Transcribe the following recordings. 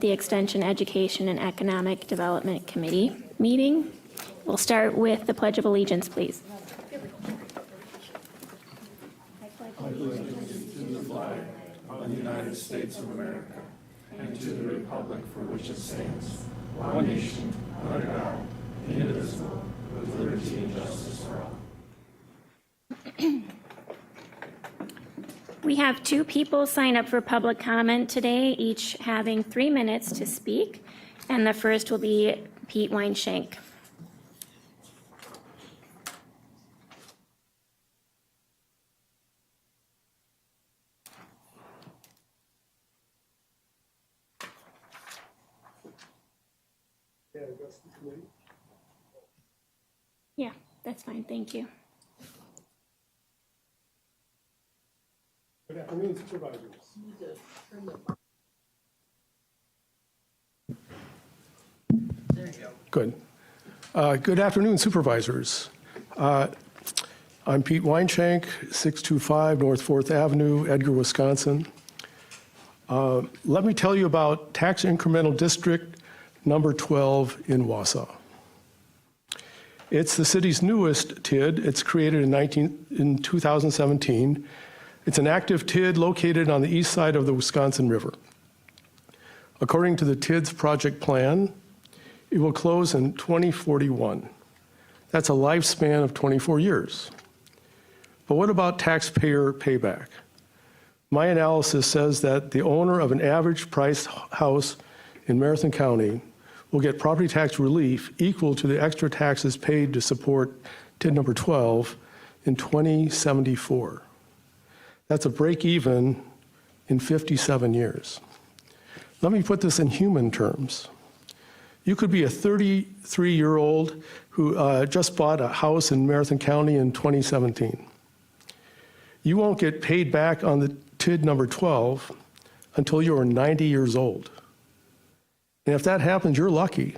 the Extension, Education, and Economic Development Committee meeting. We'll start with the Pledge of Allegiance, please. I pledge allegiance to the flag of the United States of America and to the republic for which it stands, one nation, under God, indivisible, with liberty and justice for all. We have two people sign up for public comment today, each having 3 minutes to speak. And the first will be Pete Weinshank. Yeah, that's fine. Thank you. Good afternoon, supervisors. There you go. Good. Good afternoon, supervisors. I'm Pete Weinshank, 625 North 4th Avenue, Edgar, Wisconsin. Let me tell you about Tax Incremental District number 12 in Wausau. It's the city's newest TID. It's created in 2017. It's an active TID located on the east side of the Wisconsin River. According to the TID's project plan, it will close in 2041. That's a lifespan of 24 years. But what about taxpayer payback? My analysis says that the owner of an average priced house in Marathon County will get property tax relief equal to the extra taxes paid to support TID number 12 in 2074. That's a break even in 57 years. Let me put this in human terms. You could be a 33-year-old who just bought a house in Marathon County in 2017. You won't get paid back on the TID number 12 until you're 90 years old. And if that happens, you're lucky.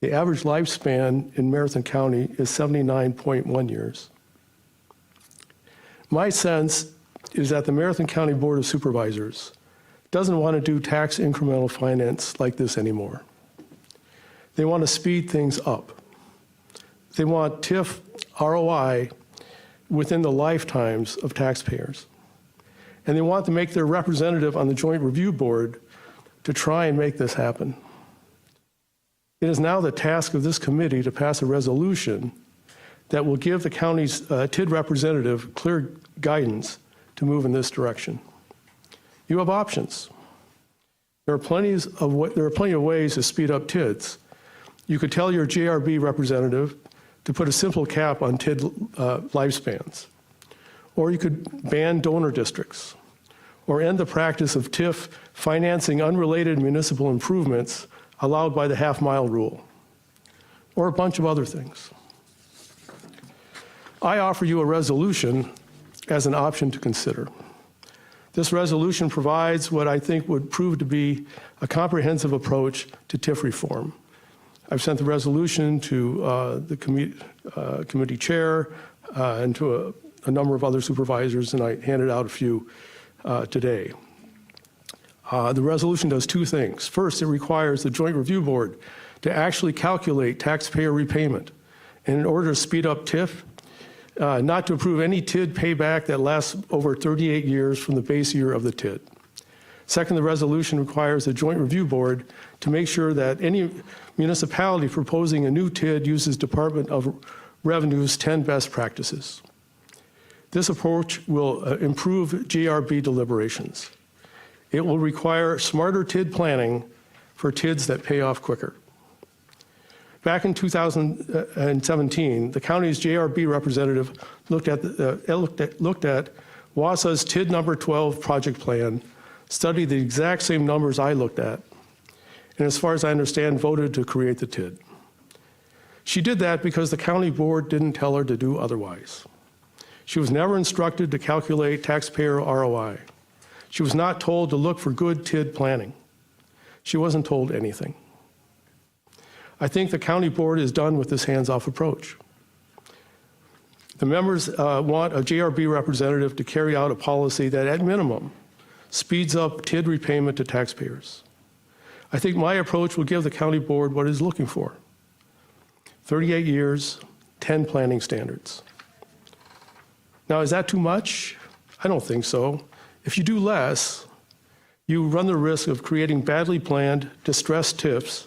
The average lifespan in Marathon County is 79.1 years. My sense is that the Marathon County Board of Supervisors doesn't want to do tax incremental finance like this anymore. They want to speed things up. They want TIF ROI within the lifetimes of taxpayers. And they want to make their representative on the Joint Review Board to try and make this happen. It is now the task of this committee to pass a resolution that will give the county's TID representative clear guidance to move in this direction. You have options. There are plenty of ways to speed up TIDs. You could tell your JRB representative to put a simple cap on TID lifespans. Or you could ban donor districts, or end the practice of TIF financing unrelated municipal improvements allowed by the half-mile rule, or a bunch of other things. I offer you a resolution as an option to consider. This resolution provides what I think would prove to be a comprehensive approach to TIF reform. I've sent the resolution to the committee chair and to a number of other supervisors, and I handed out a few today. The resolution does two things. First, it requires the Joint Review Board to actually calculate taxpayer repayment. And in order to speed up TIF, not to approve any TID payback that lasts over 38 years from the base year of the TID. Second, the resolution requires the Joint Review Board to make sure that any municipality proposing a new TID uses Department of Revenue's 10 best practices. This approach will improve JRB deliberations. It will require smarter TID planning for TIDs that pay off quicker. Back in 2017, the county's JRB representative looked at Wausau's TID number 12 project plan, studied the exact same numbers I looked at, and as far as I understand, voted to create the TID. She did that because the county board didn't tell her to do otherwise. She was never instructed to calculate taxpayer ROI. She was not told to look for good TID planning. She wasn't told anything. I think the county board is done with this hands-off approach. The members want a JRB representative to carry out a policy that, at minimum, speeds up TID repayment to taxpayers. I think my approach will give the county board what it is looking for. 38 years, 10 planning standards. Now, is that too much? I don't think so. If you do less, you run the risk of creating badly planned, distressed TIDs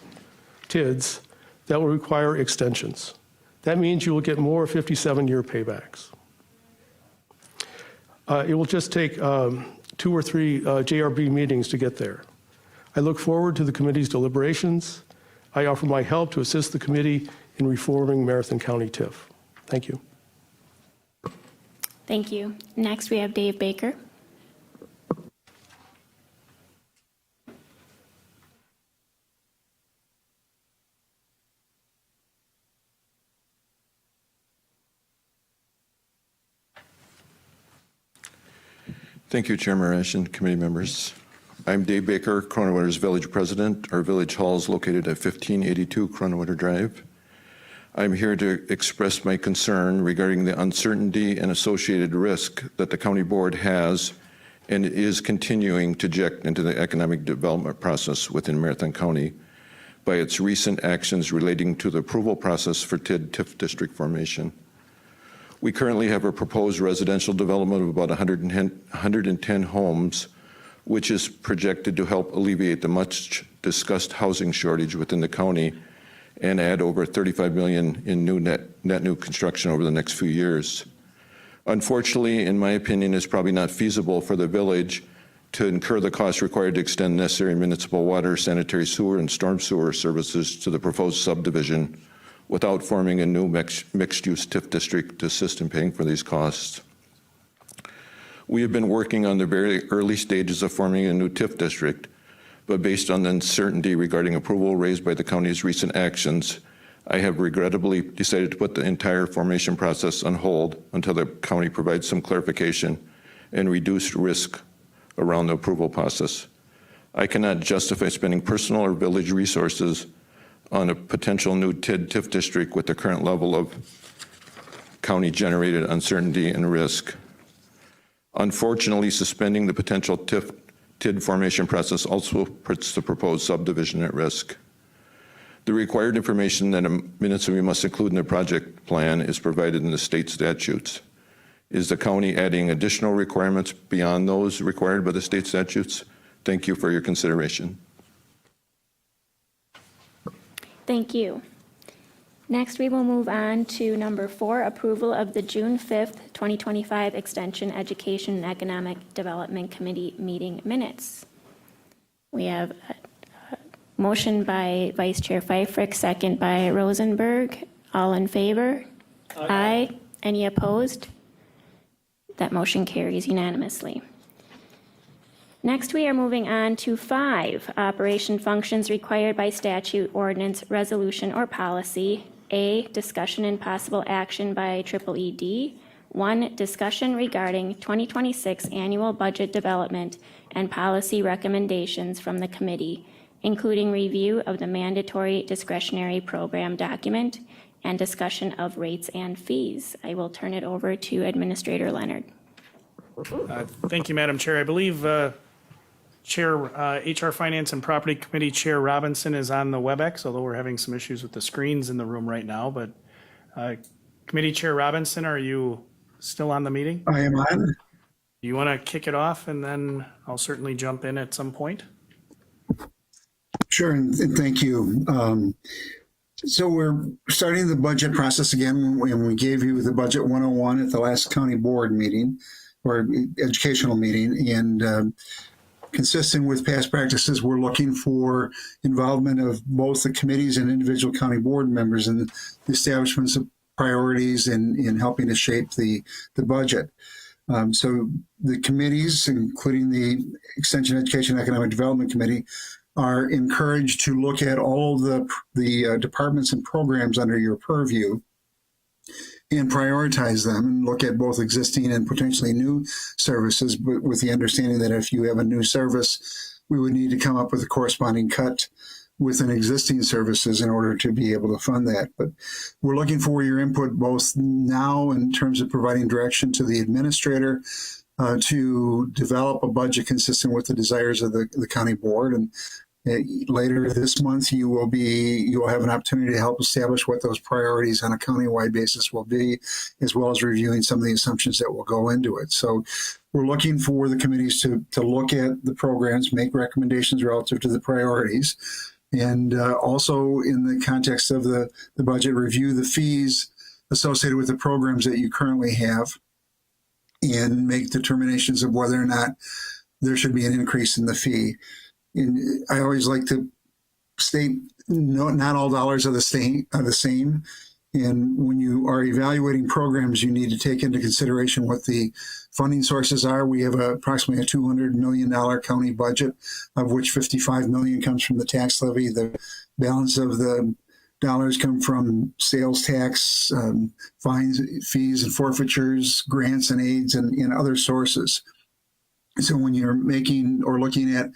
that will require extensions. That means you will get more 57-year paybacks. It will just take 2 or 3 JRB meetings to get there. I look forward to the committee's deliberations. I offer my help to assist the committee in reforming Marathon County TIF. Thank you. Thank you. Next, we have Dave Baker. Thank you, Chair Marash and committee members. I'm Dave Baker, Corona Winter's Village President. Our village hall is located at 1582 Corona Winter Drive. I'm here to express my concern regarding the uncertainty and associated risk that the county board has and is continuing to inject into the economic development process within Marathon County by its recent actions relating to the approval process for TIF district formation. We currently have a proposed residential development of about 110 homes, which is projected to help alleviate the much discussed housing shortage within the county and add over $35 million in net new construction over the next few years. Unfortunately, in my opinion, it's probably not feasible for the village to incur the costs required to extend necessary municipal water, sanitary sewer, and storm sewer services to the proposed subdivision without forming a new mixed-use TIF district to assist in paying for these costs. We have been working on the very early stages of forming a new TIF district, but based on the uncertainty regarding approval raised by the county's recent actions, I have regrettably decided to put the entire formation process on hold until the county provides some clarification and reduced risk around the approval process. I cannot justify spending personal or village resources on a potential new TIF district with the current level of county-generated uncertainty and risk. Unfortunately, suspending the potential TID formation process also puts the proposed subdivision at risk. The required information that a municipality must include in the project plan is provided in the state statutes. Is the county adding additional requirements beyond those required by the state statutes? Thank you for your consideration. Thank you. Next, we will move on to number 4, approval of the June 5th, 2025 Extension Education and Economic Development Committee meeting minutes. We have a motion by Vice Chair Pfeiffer, second by Rosenberg. All in favor? Aye. Any opposed? That motion carries unanimously. Next, we are moving on to 5, operation functions required by statute, ordinance, resolution, or policy. A, discussion and possible action by EED. 1, discussion regarding 2026 annual budget development and policy recommendations from the committee, including review of the mandatory discretionary program document and discussion of rates and fees. I will turn it over to Administrator Leonard. Thank you, Madam Chair. I believe Chair HR Finance and Property Committee Chair Robinson is on the WebEx, although we're having some issues with the screens in the room right now. But Committee Chair Robinson, are you still on the meeting? I am on. Do you want to kick it off, and then I'll certainly jump in at some point? Sure, and thank you. So we're starting the budget process again, and we gave you the Budget 101 at the last county board meeting or educational meeting, and consistent with past practices, we're looking for involvement of both the committees and individual county board members in the establishments of priorities and in helping to shape the budget. So the committees, including the Extension Education Economic Development Committee, are encouraged to look at all the departments and programs under your purview and prioritize them and look at both existing and potentially new services, but with the understanding that if you have a new service, we would need to come up with a corresponding cut within existing services in order to be able to fund that. But we're looking for your input both now in terms of providing direction to the administrator to develop a budget consistent with the desires of the county board, and Later this month, you will have an opportunity to help establish what those priorities on a countywide basis will be, as well as reviewing some of the assumptions that will go into it. So we're looking for the committees to look at the programs, make recommendations relative to the priorities, and also in the context of the budget, review the fees associated with the programs that you currently have and make determinations of whether or not there should be an increase in the fee. And I always like to state, no, not all dollars are the same. And when you are evaluating programs, you need to take into consideration what the funding sources are. We have approximately a $200 million county budget, of which $55 million comes from the tax levy. The balance of the dollars come from sales tax, fines, fees, and forfeitures, grants and aids, and other sources. So when you're making or looking at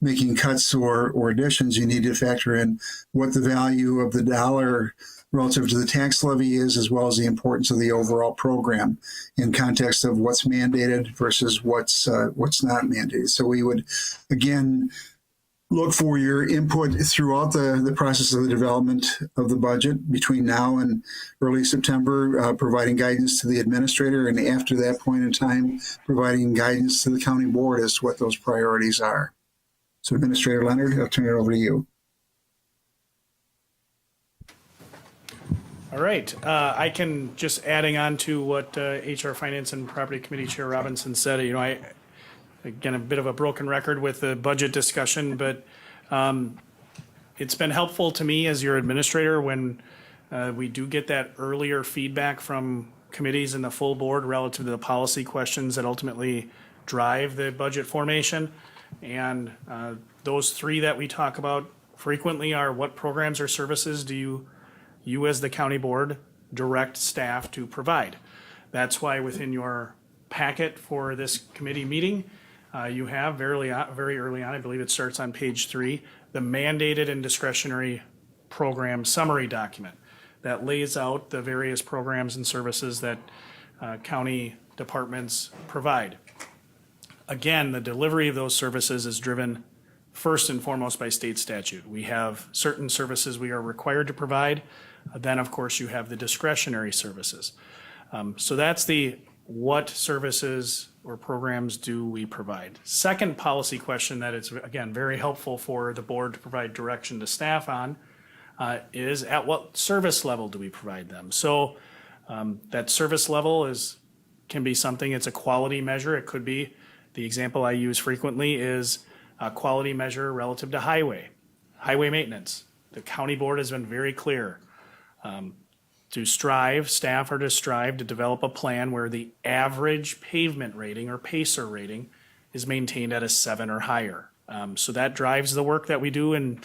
making cuts or additions, you need to factor in what the value of the dollar relative to the tax levy is, as well as the importance of the overall program in context of what's mandated versus what's not mandated. So we would, again, look for your input throughout the process of the development of the budget between now and early September, providing guidance to the administrator, and after that point in time, providing guidance to the county board as to what those priorities are. So Administrator Leonard, I'll turn it over to you. All right, I can, just adding on to what HR Finance and Property Committee Chair Robinson said, again, a bit of a broken record with the budget discussion, but it's been helpful to me as your administrator when we do get that earlier feedback from committees and the full board relative to the policy questions that ultimately drive the budget formation. And those three that we talk about frequently are: what programs or services do you as the county board direct staff to provide? That's why within your packet for this committee meeting, you have very early on, I believe it starts on page 3, the mandated and discretionary program summary document that lays out the various programs and services that county departments provide. Again, the delivery of those services is driven first and foremost by state statute. We have certain services we are required to provide. Then, of course, you have the discretionary services. So that's the what services or programs do we provide. Second policy question that it's, again, very helpful for the board to provide direction to staff on is at what service level do we provide them? So that service level can be something, it's a quality measure. It could be, the example I use frequently is a quality measure relative to highway maintenance. The county board has been very clear staff are to strive to develop a plan where the average pavement rating or PACER rating is maintained at a 7 or higher. So that drives the work that we do in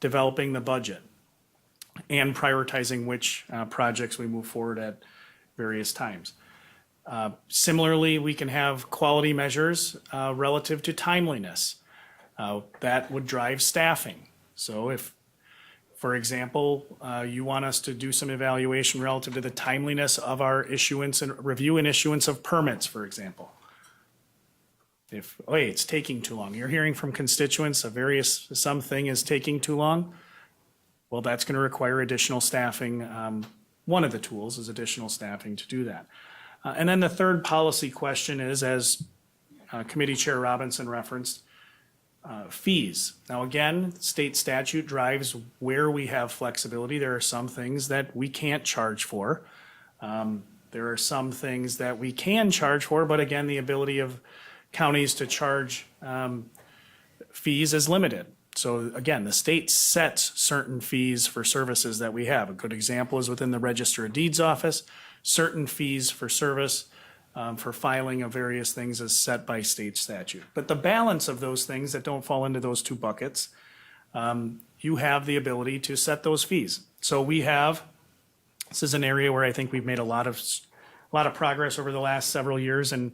developing the budget and prioritizing which projects we move forward at various times. Similarly, we can have quality measures relative to timeliness. That would drive staffing. So if, for example, you want us to do some evaluation relative to the timeliness of our issuance and review and issuance of permits, for example. If, it's taking too long. You're hearing from constituents something is taking too long. Well, that's going to require additional staffing. One of the tools is additional staffing to do that. And then the third policy question is, as Committee Chair Robinson referenced, fees. Now, again, state statute drives where we have flexibility. There are some things that we can't charge for. There are some things that we can charge for, but again, the ability of counties to charge fees is limited. So again, the state sets certain fees for services that we have. A good example is within the Register of Deeds office, certain fees for service for filing of various things is set by state statute. But the balance of those things that don't fall into those two buckets, you have the ability to set those fees. So this is an area where I think we've made a lot of progress over the last several years in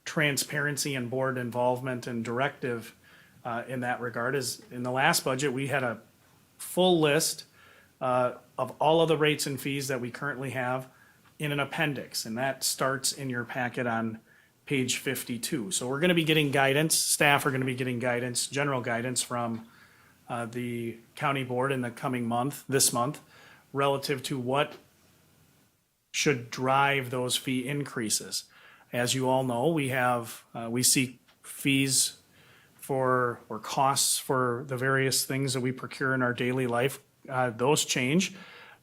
transparency and board involvement and directive in that regard. Is in the last budget, we had a full list of all of the rates and fees that we currently have in an appendix, and that starts in your packet on page 52. So we're going to be getting guidance, staff are going to be getting guidance, general guidance from the county board in the coming month, this month, relative to what should drive those fee increases. As you all know, we seek fees for, or costs for the various things that we procure in our daily life. Those change.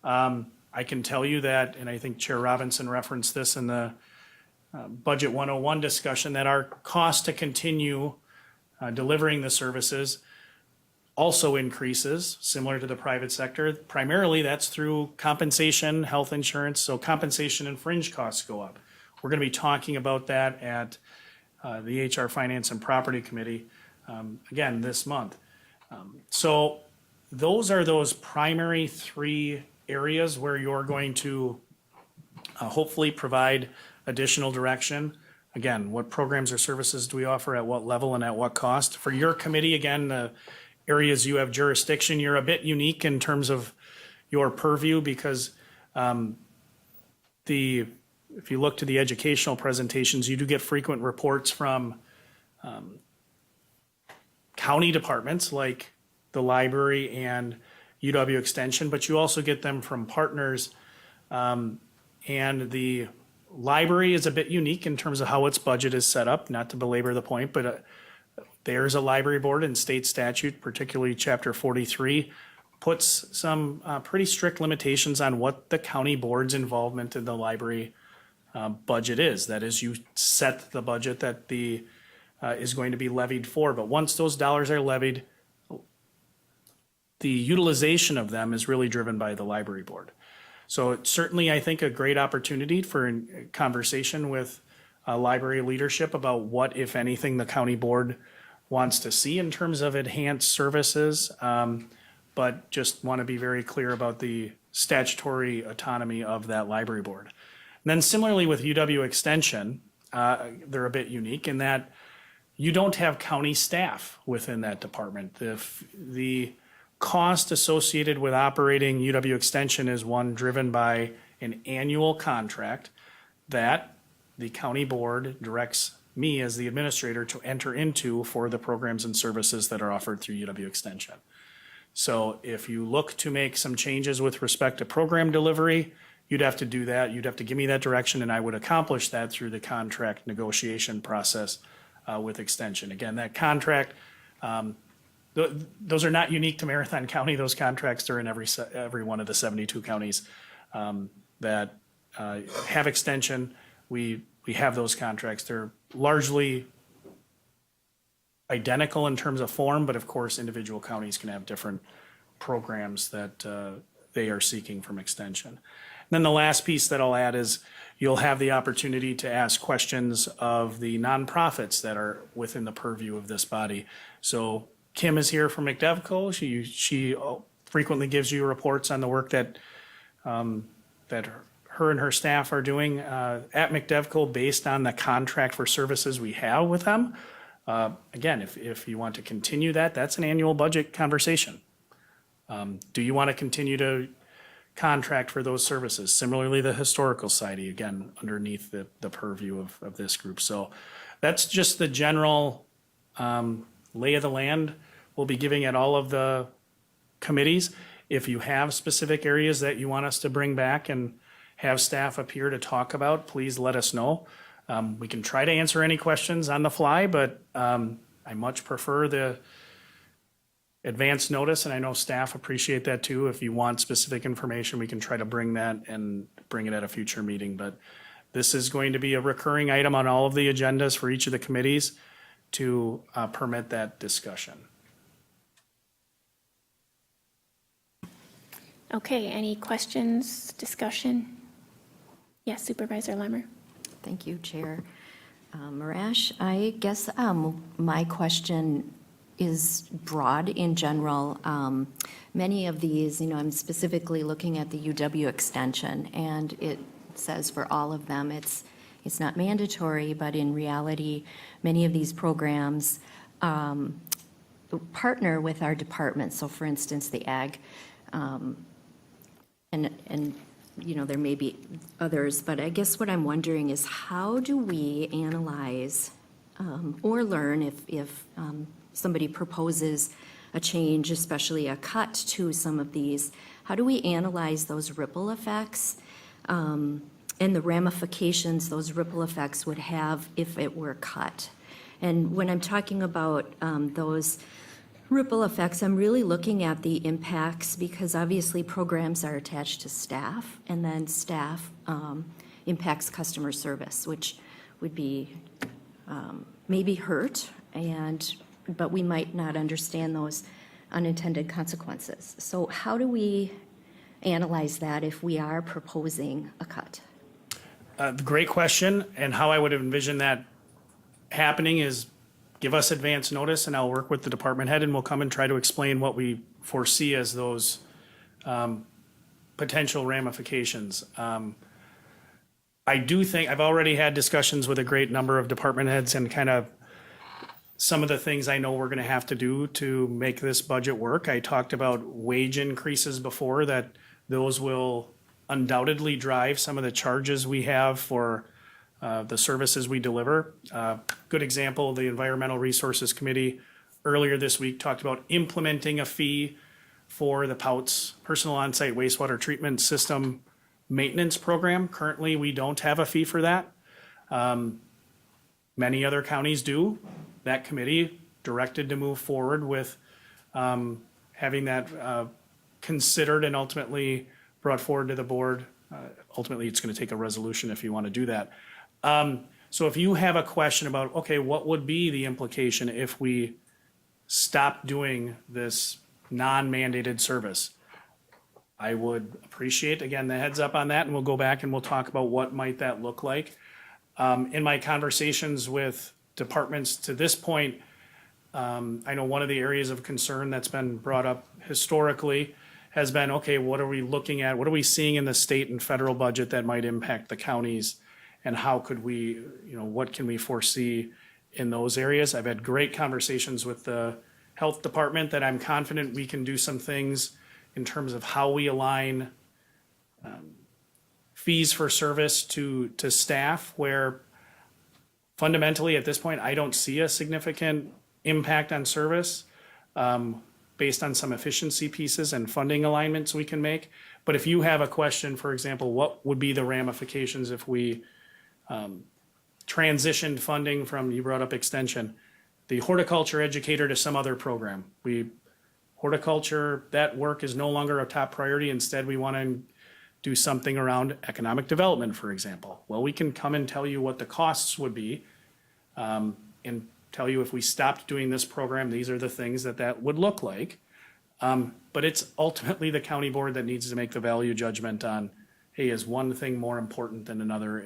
I can tell you that, and I think Chair Robinson referenced this in the Budget 101 discussion, that our cost to continue delivering the services also increases, similar to the private sector. Primarily, that's through compensation, health insurance, so compensation and fringe costs go up. We're going to be talking about that at the HR Finance and Property Committee again this month. So those are those primary three areas where you're going to hopefully provide additional direction. Again, what programs or services do we offer at what level and at what cost? For your committee, again, the areas you have jurisdiction, you're a bit unique in terms of your purview because if you look to the educational presentations, you do get frequent reports from county departments like the library and UW Extension, but you also get them from partners. And the library is a bit unique in terms of how its budget is set up, not to belabor the point, but there's a library board in state statute, particularly Chapter 43, puts some pretty strict limitations on what the county board's involvement in the library budget is. That is, you set the budget that is going to be levied for, but once those dollars are levied, the utilization of them is really driven by the library board. So it's certainly, I think, a great opportunity for a conversation with library leadership about what, if anything, the county board wants to see in terms of enhanced services, but just want to be very clear about the statutory autonomy of that library board. And then similarly with UW Extension, they're a bit unique in that you don't have county staff within that department. The cost associated with operating UW Extension is one driven by an annual contract that the county board directs me as the administrator to enter into for the programs and services that are offered through UW Extension. So if you look to make some changes with respect to program delivery, you'd have to do that. You'd have to give me that direction, and I would accomplish that through the contract negotiation process with Extension. Again, that contract, those are not unique to Marathon County. Those contracts are in every one of the 72 counties that have Extension. We have those contracts. They're largely identical in terms of form, but of course, individual counties can have different programs that they are seeking from Extension. And then the last piece that I'll add is you'll have the opportunity to ask questions of the nonprofits that are within the purview of this body. So Kim is here from McDevco. She frequently gives you reports on the work that her and her staff are doing at McDevco based on the contract for services we have with them. Again, if you want to continue that, that's an annual budget conversation. Do you want to continue to contract for those services? Similarly, the Historical Society, again, underneath the purview of this group. So that's just the general lay of the land we'll be giving at all of the committees. If you have specific areas that you want us to bring back and have staff appear to talk about, please let us know. We can try to answer any questions on the fly, but I much prefer the advance notice, and I know staff appreciate that too. If you want specific information, we can try to bring that and bring it at a future meeting. But this is going to be a recurring item on all of the agendas for each of the committees to permit that discussion. Okay, any questions, discussion? Yes, Supervisor Lemmer. Thank you, Chair Marash. I guess my question is broad in general. Many of these, I'm specifically looking at the UW Extension, and it says for all of them, it's not mandatory, but in reality, many of these programs partner with our department. So for instance, the ag, and there may be others, but I guess what I'm wondering is how do we analyze or learn if somebody proposes a change, especially a cut to some of these, how do we analyze those ripple effects and the ramifications those ripple effects would have if it were cut? And when I'm talking about those ripple effects, I'm really looking at the impacts because obviously programs are attached to staff, and then staff impacts customer service, which would be maybe hurt, but we might not understand those unintended consequences. So how do we analyze that if we are proposing a cut? Great question, and how I would envision that happening is give us advance notice and I'll work with the department head and we'll come and try to explain what we foresee as those potential ramifications. I do think, I've already had discussions with a great number of department heads and kind of some of the things I know we're going to have to do to make this budget work. I talked about wage increases before, that those will undoubtedly drive some of the charges we have for the services we deliver. Good example, the Environmental Resources Committee earlier this week talked about implementing a fee for the POUTS, Personal On-Site Wastewater Treatment System Maintenance Program. Currently, we don't have a fee for that. Many other counties do. That committee directed to move forward with having that considered and ultimately brought forward to the board. Ultimately, it's going to take a resolution if you want to do that. So if you have a question about, okay, what would be the implication if we stop doing this non-mandated service? I would appreciate, again, the heads up on that, and we'll go back and we'll talk about what might that look like. In my conversations with departments to this point, I know one of the areas of concern that's been brought up historically has been, okay, what are we looking at? What are we seeing in the state and federal budget that might impact the counties? And how could we, what can we foresee in those areas? I've had great conversations with the health department that I'm confident we can do some things in terms of how we align fees for service to staff, where fundamentally at this point, I don't see a significant impact on service based on some efficiency pieces and funding alignments we can make. But if you have a question, for example, what would be the ramifications if we transitioned funding from, you brought up extension, the horticulture educator to some other program. Horticulture, that work is no longer a top priority. Instead, we want to do something around economic development, for example. Well, we can come and tell you what the costs would be and tell you if we stopped doing this program, these are the things that would look like. But it's ultimately the county board that needs to make the value judgment on, hey, is one thing more important than another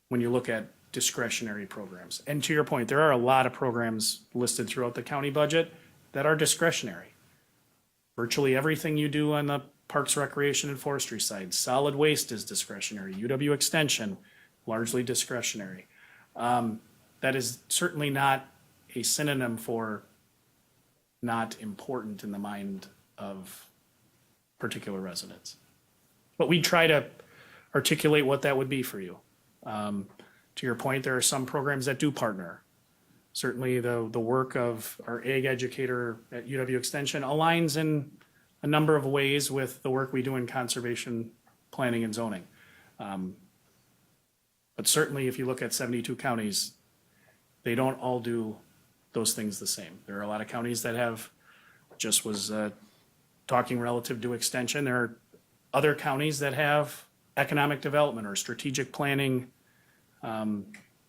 when you look at discretionary programs. And to your point, there are a lot of programs listed throughout the county budget that are discretionary. Virtually everything you do on the Parks, Recreation, and Forestry side, solid waste is discretionary. UW Extension, largely discretionary. That is certainly not a synonym for not important in the mind of particular residents. But we try to articulate what that would be for you. To your point, there are some programs that do partner. Certainly the work of our ag educator at UW Extension aligns in a number of ways with the work we do in conservation planning and zoning. But certainly if you look at 72 counties, they don't all do those things the same. There are a lot of counties that have, just was talking relative to extension, there are other counties that have economic development or strategic planning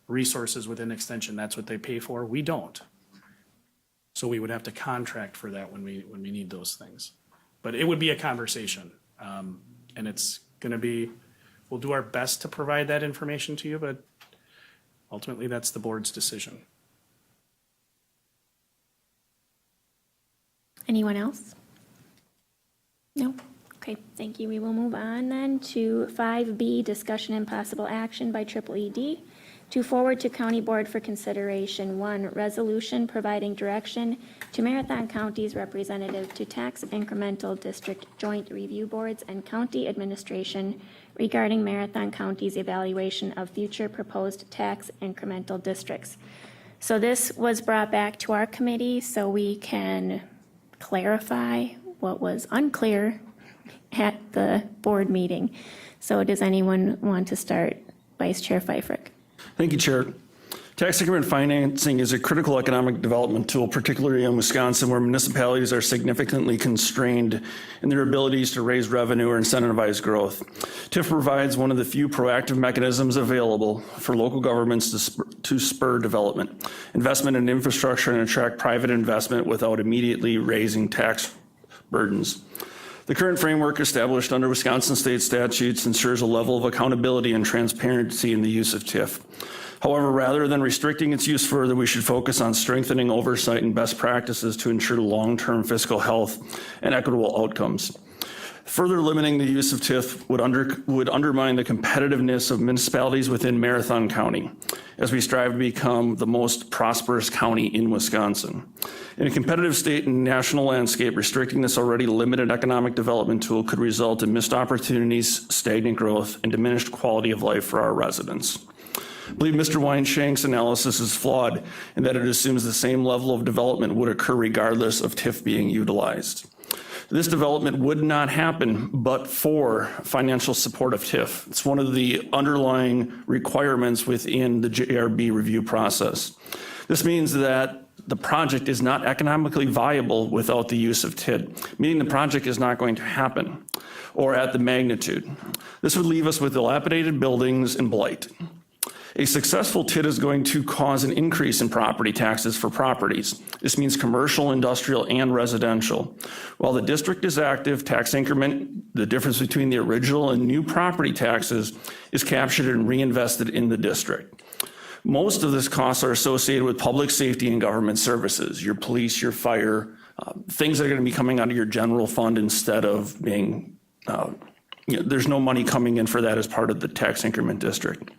resources within extension. That's what they pay for. We don't. So we would have to contract for that when we need those things. But it would be a conversation. And it's going to be, we'll do our best to provide that information to you, but ultimately that's the board's decision. Anyone else? No? Okay, thank you. We will move on then to 5B, discussion and possible action by EED to forward to County Board for consideration. 1, resolution providing direction to Marathon County's representative to tax incremental district joint review boards and county administration regarding Marathon County's evaluation of future proposed tax incremental districts. So this was brought back to our committee so we can clarify what was unclear at the board meeting. So does anyone want to start? Vice Chair Pfeiffer. Thank you, Chair. Tax increment financing is a critical economic development tool, particularly in Wisconsin, where municipalities are significantly constrained in their abilities to raise revenue or incentivize growth. TIF provides one of the few proactive mechanisms available for local governments to spur development, investment in infrastructure, and attract private investment without immediately raising tax burdens. The current framework established under Wisconsin state statutes ensures a level of accountability and transparency in the use of TIF. However, rather than restricting its use further, we should focus on strengthening oversight and best practices to ensure long-term fiscal health and equitable outcomes. Further limiting the use of TIF would undermine the competitiveness of municipalities within Marathon County, as we strive to become the most prosperous county in Wisconsin. In a competitive state and national landscape, restricting this already limited economic development tool could result in missed opportunities, stagnant growth, and diminished quality of life for our residents. I believe Mr. Weinshank's analysis is flawed in that it assumes the same level of development would occur regardless of TIF being utilized. This development would not happen but for financial support of TIF. It's one of the underlying requirements within the JRB review process. This means that the project is not economically viable without the use of TID, meaning the project is not going to happen or at the magnitude. This would leave us with dilapidated buildings and blight. A successful TID is going to cause an increase in property taxes for properties. This means commercial, industrial, and residential. While the district is active, tax increment, the difference between the original and new property taxes, is captured and reinvested in the district. Most of this costs are associated with public safety and government services, your police, your fire, things that are going to be coming out of your general fund instead of being, there's no money coming in for that as part of the tax increment district.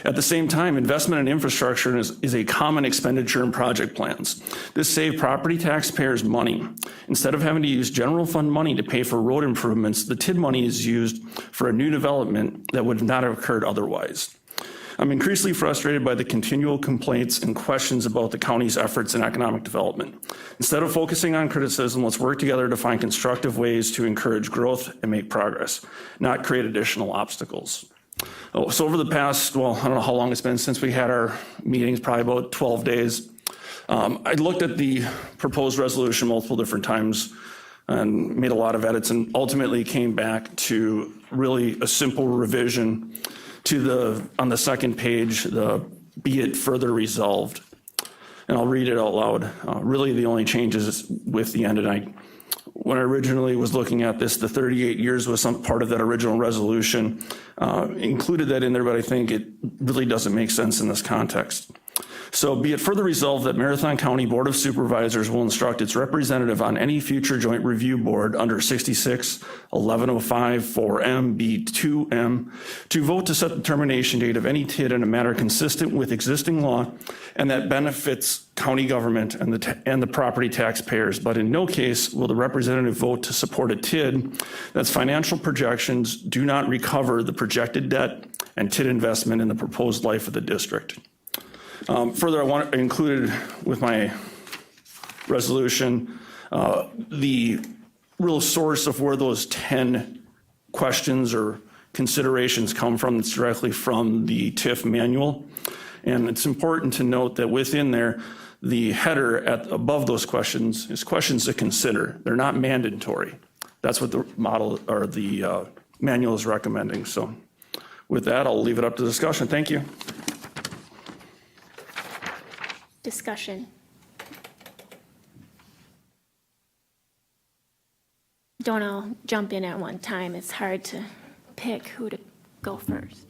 At the same time, investment in infrastructure is a common expenditure in project plans. This saves property taxpayers money. Instead of having to use general fund money to pay for road improvements, the TID money is used for a new development that would not have occurred otherwise. I'm increasingly frustrated by the continual complaints and questions about the county's efforts in economic development. Instead of focusing on criticism, let's work together to find constructive ways to encourage growth and make progress, not create additional obstacles. So over the past, well, I don't know how long it's been since we had our meetings, probably about 12 days. I looked at the proposed resolution multiple different times and made a lot of edits and ultimately came back to really a simple revision to on the second page, the be it further resolved. And I'll read it out loud. Really the only changes with the end, and when I originally was looking at this, the 38 years was some part of that original resolution, included that in there, but I think it really doesn't make sense in this context. So be it further resolved that Marathon County Board of Supervisors will instruct its representative on any future joint review board under 66, 1105, 4M, B2M to vote to set the termination date of any TID in a manner consistent with existing law and that benefits county government and the property taxpayers, but in no case will the representative vote to support a TID that's financial projections do not recover the projected debt and TID investment in the proposed life of the district. Further, I included with my resolution the real source of where those 10 questions or considerations come from. It's directly from the TIF manual. And it's important to note that within there, the header above those questions is questions to consider. They're not mandatory. That's what the model or the manual is recommending. So with that, I'll leave it up to discussion. Thank you. Discussion. Don't all jump in at one time. It's hard to pick who to go first.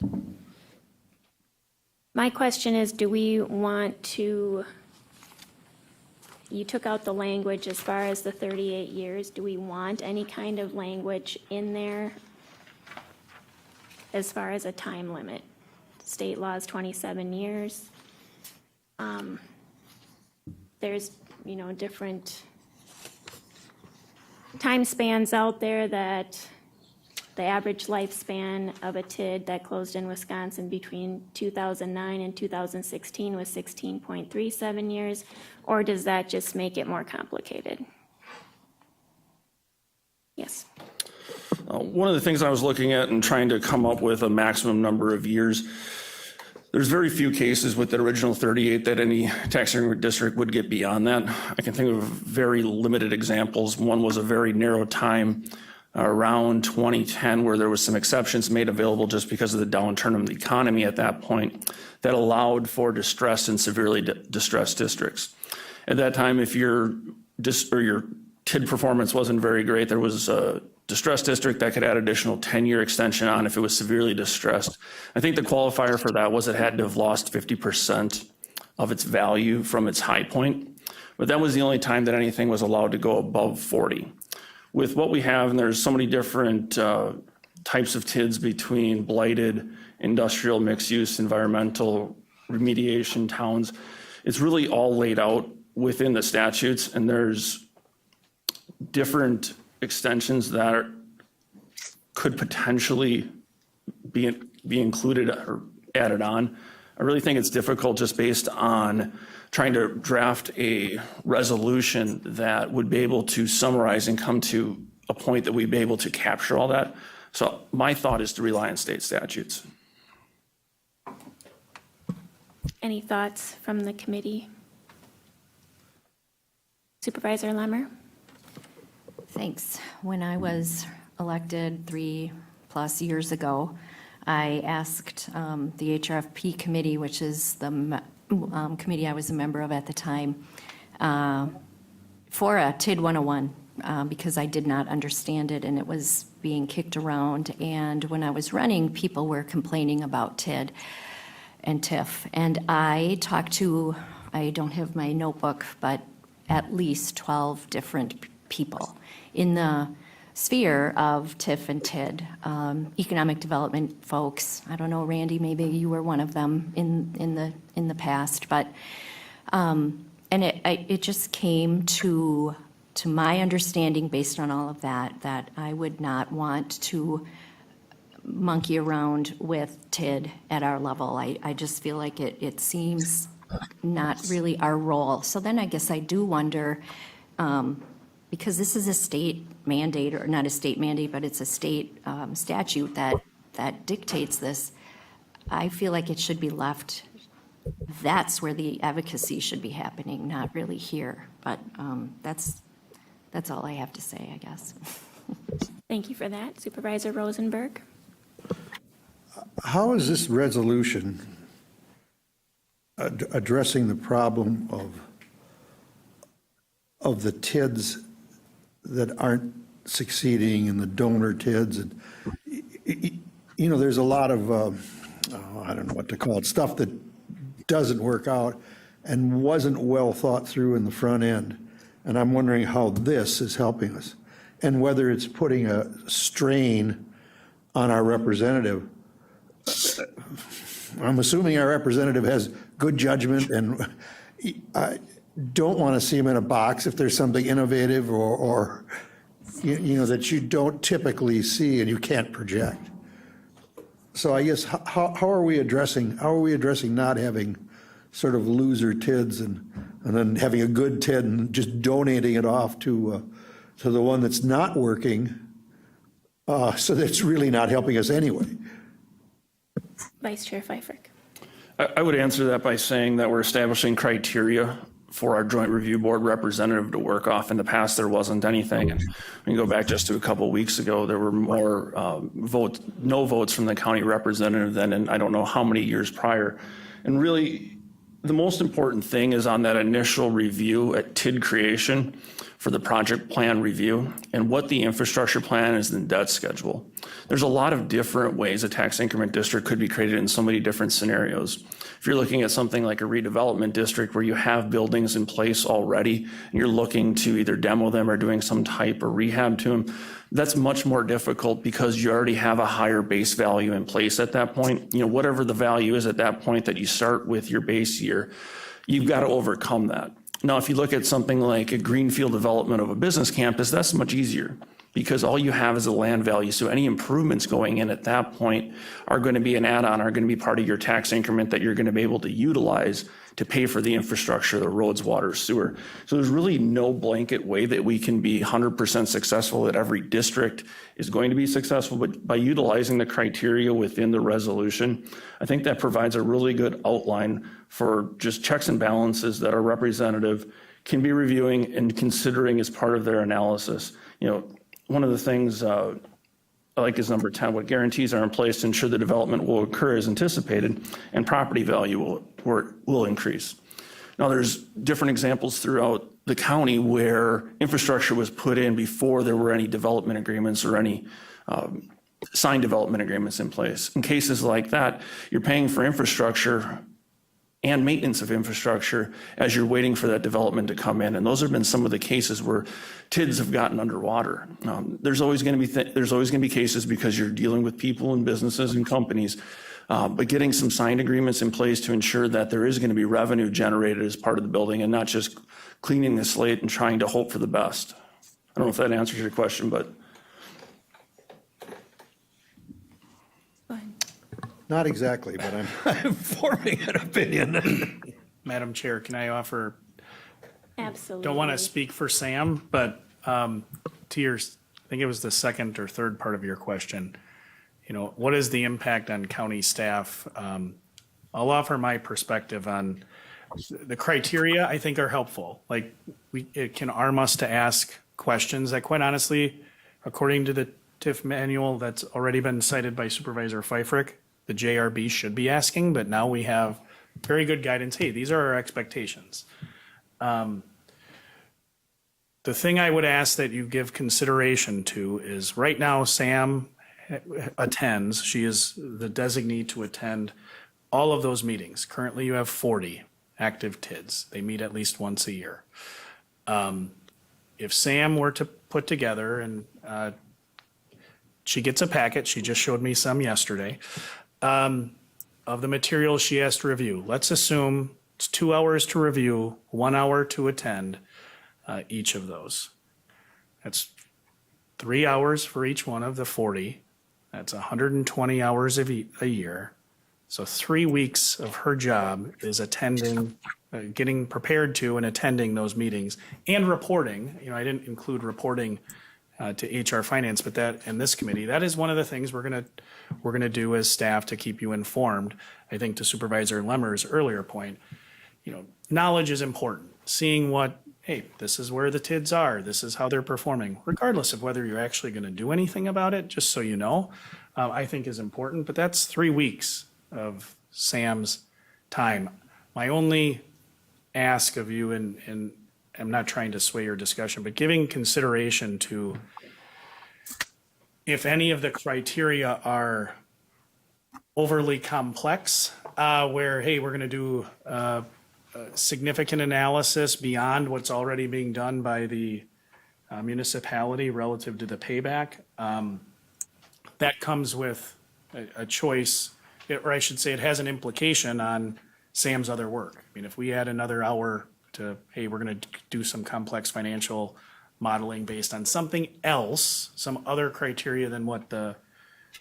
My question is, do we want to, you took out the language as far as the 38 years. Do we want any kind of language in there as far as a time limit? State law is 27 years. There's, different time spans out there that the average lifespan of a TID that closed in Wisconsin between 2009 and 2016 was 16.37 years, or does that just make it more complicated? Yes. One of the things I was looking at and trying to come up with a maximum number of years, there's very few cases with the original 38 that any tax increment district would get beyond that. I can think of very limited examples. One was a very narrow time around 2010 where there was some exceptions made available just because of the downturn of the economy at that point that allowed for distressed and severely distressed districts. At that time, if your TID performance wasn't very great, there was a distressed district that could add additional 10-year extension on if it was severely distressed. I think the qualifier for that was it had to have lost 50% of its value from its high point, but that was the only time that anything was allowed to go above 40. With what we have, and there's so many different types of TIDs between blighted, industrial, mixed use, environmental, remediation towns, it's really all laid out within the statutes, and there's different extensions that could potentially be included or added on. I really think it's difficult just based on trying to draft a resolution that would be able to summarize and come to a point that we'd be able to capture all that. So my thought is to rely on state statutes. Any thoughts from the committee? Supervisor Lemmer? Thanks. When I was elected 3+ years ago, I asked the HRFP committee, which is the committee I was a member of at the time, for a TID 101 because I did not understand it and it was being kicked around. And when I was running, people were complaining about TID and TIF. And I talked to, I don't have my notebook, but at least 12 different people in the sphere of TIF and TID, economic development folks. I don't know, Randy, maybe you were one of them in the past, but and it just came to my understanding based on all of that I would not want to monkey around with TID at our level. I just feel like it seems not really our role. So then I guess I do wonder, because this is a state mandate, or not a state mandate, but it's a state statute that dictates this, I feel like it should be left, that's where the advocacy should be happening, not really here. But that's all I have to say, I guess. Thank you for that. Supervisor Rosenberg? How is this resolution addressing the problem of the TIDs that aren't succeeding and the donor TIDs? And, you know, there's a lot of, I don't know what to call it, stuff that doesn't work out and wasn't well thought through in the front end. And I'm wondering how this is helping us and whether it's putting a strain on our representative. I'm assuming our representative has good judgment, and I don't want to see him in a box if there's something innovative or you know, that you don't typically see and you can't project. So I guess how are we addressing not having sort of loser TIDs and then having a good TID and just donating it off to the one that's not working, so that's really not helping us anyway. Vice Chair Pfeiffer. I would answer that by saying that we're establishing criteria for our joint review board representative to work off. In the past, there wasn't anything. And we can go back just to a couple of weeks ago, there were more no votes from the county representative than in I don't know how many years prior. And really, the most important thing is on that initial review at TID creation for the project plan review and what the infrastructure plan is in debt schedule. There's a lot of different ways a tax increment district could be created in so many different scenarios. If you're looking at something like a redevelopment district where you have buildings in place already and you're looking to either demo them or doing some type of rehab to them, that's much more difficult because you already have a higher base value in place at that point. You know, whatever the value is at that point that you start with your base year, you've got to overcome that. Now, if you look at something like a greenfield development of a business campus, that's much easier because all you have is the land value. So any improvements going in at that point are going to be an add-on, are going to be part of your tax increment that you're going to be able to utilize to pay for the infrastructure, the roads, water, sewer. So there's really no blanket way that we can be 100% successful, that every district is going to be successful, but by utilizing the criteria within the resolution, I think that provides a really good outline for just checks and balances that our representative can be reviewing and considering as part of their analysis. One of the things I like is number 10, what guarantees are in place to ensure the development will occur as anticipated and property value will increase. Now, there's different examples throughout the county where infrastructure was put in before there were any development agreements or any signed development agreements in place. In cases like that, you're paying for infrastructure and maintenance of infrastructure as you're waiting for that development to come in. And those have been some of the cases where TIDs have gotten underwater. There's always going to be cases because you're dealing with people and businesses and companies, but getting some signed agreements in place to ensure that there is going to be revenue generated as part of the building and not just cleaning the slate and trying to hope for the best. I don't know if that answers your question, but. Not exactly, but I'm forming an opinion. Madam Chair, can I offer, Absolutely. don't want to speak for Sam, but to your, I think it was the second or third part of your question, what is the impact on county staff? I'll offer my perspective on the criteria. I think are helpful. Like it can arm us to ask questions that, quite honestly, according to the TIF manual that's already been cited by Supervisor Pfeiffer, the JRB should be asking, but now we have very good guidance. Hey, these are our expectations. The thing I would ask that you give consideration to is right now Sam attends, she is the designee to attend all of those meetings. Currently you have 40 active TIDs. They meet at least once a year. If Sam were to put together, and she gets a packet, she just showed me some yesterday, of the materials she has to review. Let's assume it's 2 hours to review, 1 hour to attend each of those. That's 3 hours for each one of the 40. That's 120 hours a year. So 3 weeks of her job is attending, getting prepared to and attending those meetings and reporting. I didn't include reporting to HR Finance, but that in this committee, that is one of the things we're gonna do as staff to keep you informed. I think to Supervisor Lemmer's earlier point, knowledge is important. Seeing what, hey, this is where the TIDs are, this is how they're performing, regardless of whether you're actually gonna do anything about it, just so you know, I think is important. But that's 3 weeks of Sam's time. My only ask of you, and I'm not trying to sway your discussion, but giving consideration to if any of the criteria are overly complex, where, hey, we're going to do significant analysis beyond what's already being done by the municipality relative to the payback, that comes with a choice, or I should say it has an implication on Sam's other work. I mean, if we add another hour to, hey, we're going to do some complex financial modeling based on something else, some other criteria than what the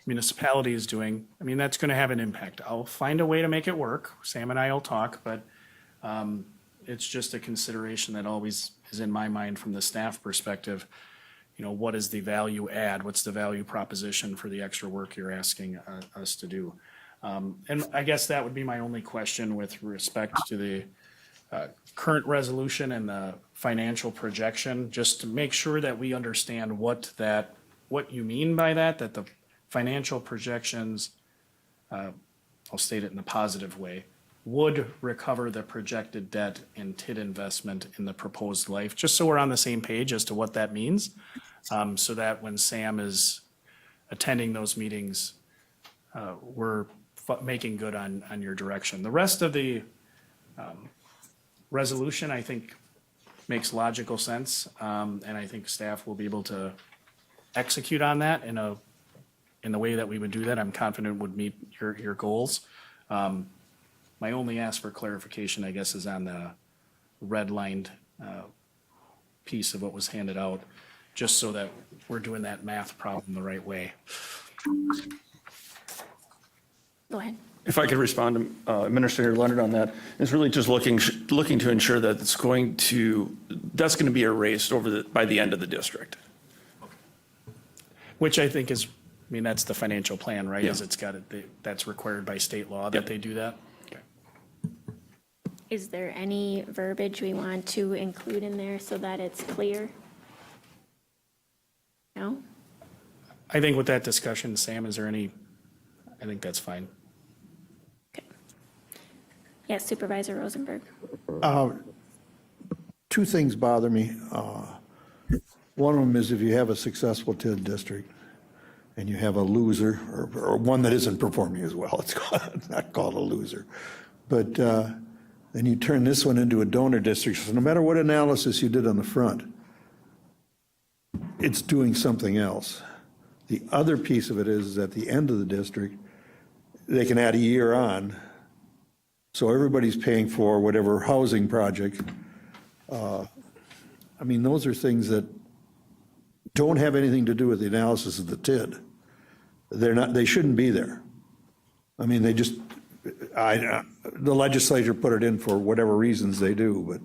municipality is doing, I mean, that's going to have an impact. I'll find a way to make it work. Sam and I will talk, but it's just a consideration that always is in my mind from the staff perspective. What is the value add? What's the value proposition for the extra work you're asking us to do? And I guess that would be my only question with respect to the current resolution and the financial projection, just to make sure that we understand what you mean by that the financial projections, I'll state it in a positive way, would recover the projected debt and TID investment in the proposed life, just so we're on the same page as to what that means, so that when Sam is attending those meetings, we're making good on your direction. The rest of the resolution, I think, makes logical sense, and I think staff will be able to execute on that in the way that we would do that. I'm confident would meet your goals. My only ask for clarification, I guess, is on the redlined piece of what was handed out. just so that we're doing that math problem the right way. Go ahead. If I could respond to Administrator Leonard on that, it's really just looking to ensure that that's going to be erased by the end of the district. Which I think is, I mean, that's the financial plan, right? Yeah. Is it's got that's required by state law that Yep. they do that? Okay. Is there any verbiage we want to include in there so that it's clear? No? I think with that discussion, Sam, is there any, I think that's fine. Okay. Yes, Supervisor Rosenberg. Two things bother me. One of them is if you have a successful TID district and you have a loser or one that isn't performing as well, it's not called a loser. But then you turn this one into a donor district. So no matter what analysis you did on the front, it's doing something else. The other piece of it is at the end of the district, they can add a year on. So everybody's paying for whatever housing project. I mean, those are things that don't have anything to do with the analysis of the TID. They shouldn't be there. I mean, the legislature put it in for whatever reasons they do,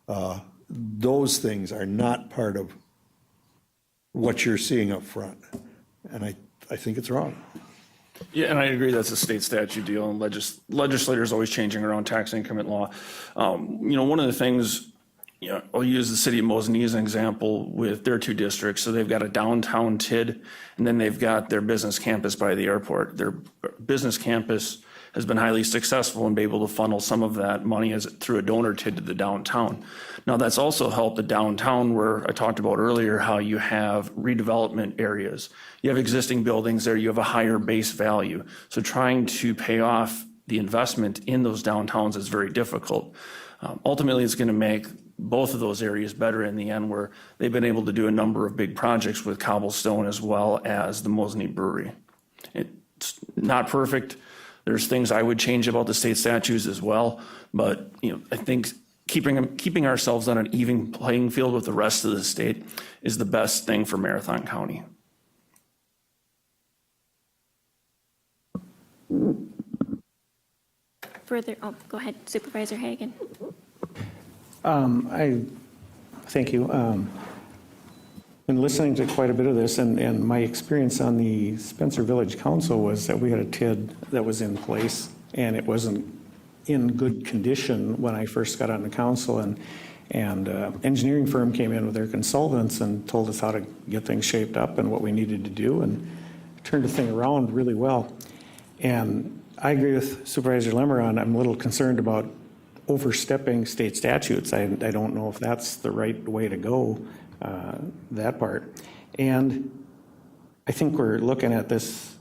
but those things are not part of what you're seeing up front. And I think it's wrong. Yeah, and I agree that's a state statute deal, and legislators always changing around tax increment law. One of the things, I'll use the city of Mosinee as an example with their two districts. So they've got a downtown TID, and then they've got their business campus by the airport. Their business campus has been highly successful and be able to funnel some of that money through a donor TID to the downtown. Now, that's also helped the downtown where I talked about earlier how you have redevelopment areas. You have existing buildings there, you have a higher base value. So trying to pay off the investment in those downtowns is very difficult. Ultimately, it's going to make both of those areas better in the end, where they've been able to do a number of big projects with Cobblestone as well as the Mosinee Brewery. It's not perfect. There's things I would change about the state statutes as well, but I think keeping ourselves on an even playing field with the rest of the state is the best thing for Marathon County. Further, go ahead, Supervisor Hagan. Thank you. Been listening to quite a bit of this, and my experience on the Spencer Village Council was that we had a TID that was in place, and it wasn't in good condition when I first got on the council, and engineering firm came in with their consultants and told us how to get things shaped up and what we needed to do, and turned the thing around really well. And I agree with Supervisor Lemmer on, I'm a little concerned about overstepping state statutes. I don't know if that's the right way to go, that part. And I think we're looking at this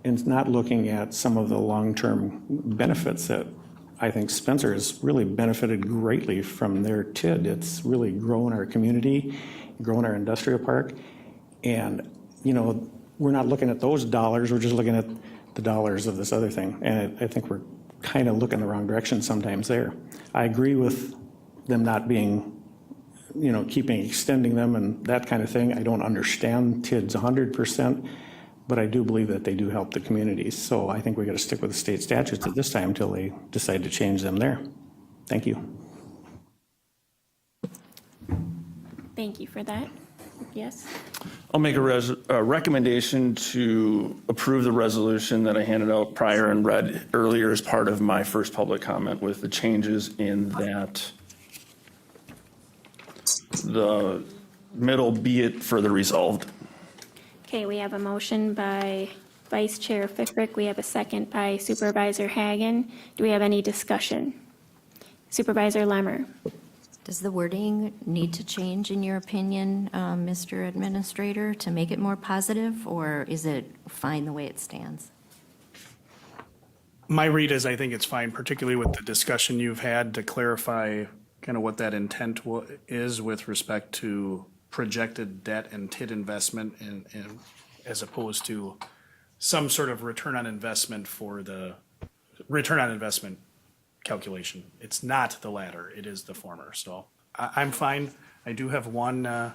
and not looking at some of the long-term benefits that I think Spencer has really benefited greatly from their TID. It's really grown our community, grown our industrial park. And, we're not looking at those dollars, we're just looking at the dollars of this other thing. And I think we're kind of looking the wrong direction sometimes there. I agree with them not being, extending them and that kind of thing. I don't understand TIDs 100%, but I do believe that they do help the communities. So I think we got to stick with the state statutes at this time until they decide to change them there. Thank you. Thank you for that. Yes? I'll make a recommendation to approve the resolution that I handed out prior and read earlier as part of my first public comment with the changes in that the middle be it further resolved. Okay, we have a motion by Vice Chair Fickrick. We have a second by Supervisor Hagan. Do we have any discussion? Supervisor Lemmer. Does the wording need to change, in your opinion, Mr. Administrator, to make it more positive, or is it fine the way it stands? My read is I think it's fine, particularly with the discussion you've had to clarify kind of what that intent is with respect to projected debt and TID investment and as opposed to some sort of return on investment for the return on investment calculation. It's not the latter, it is the former. So I'm fine. I do have one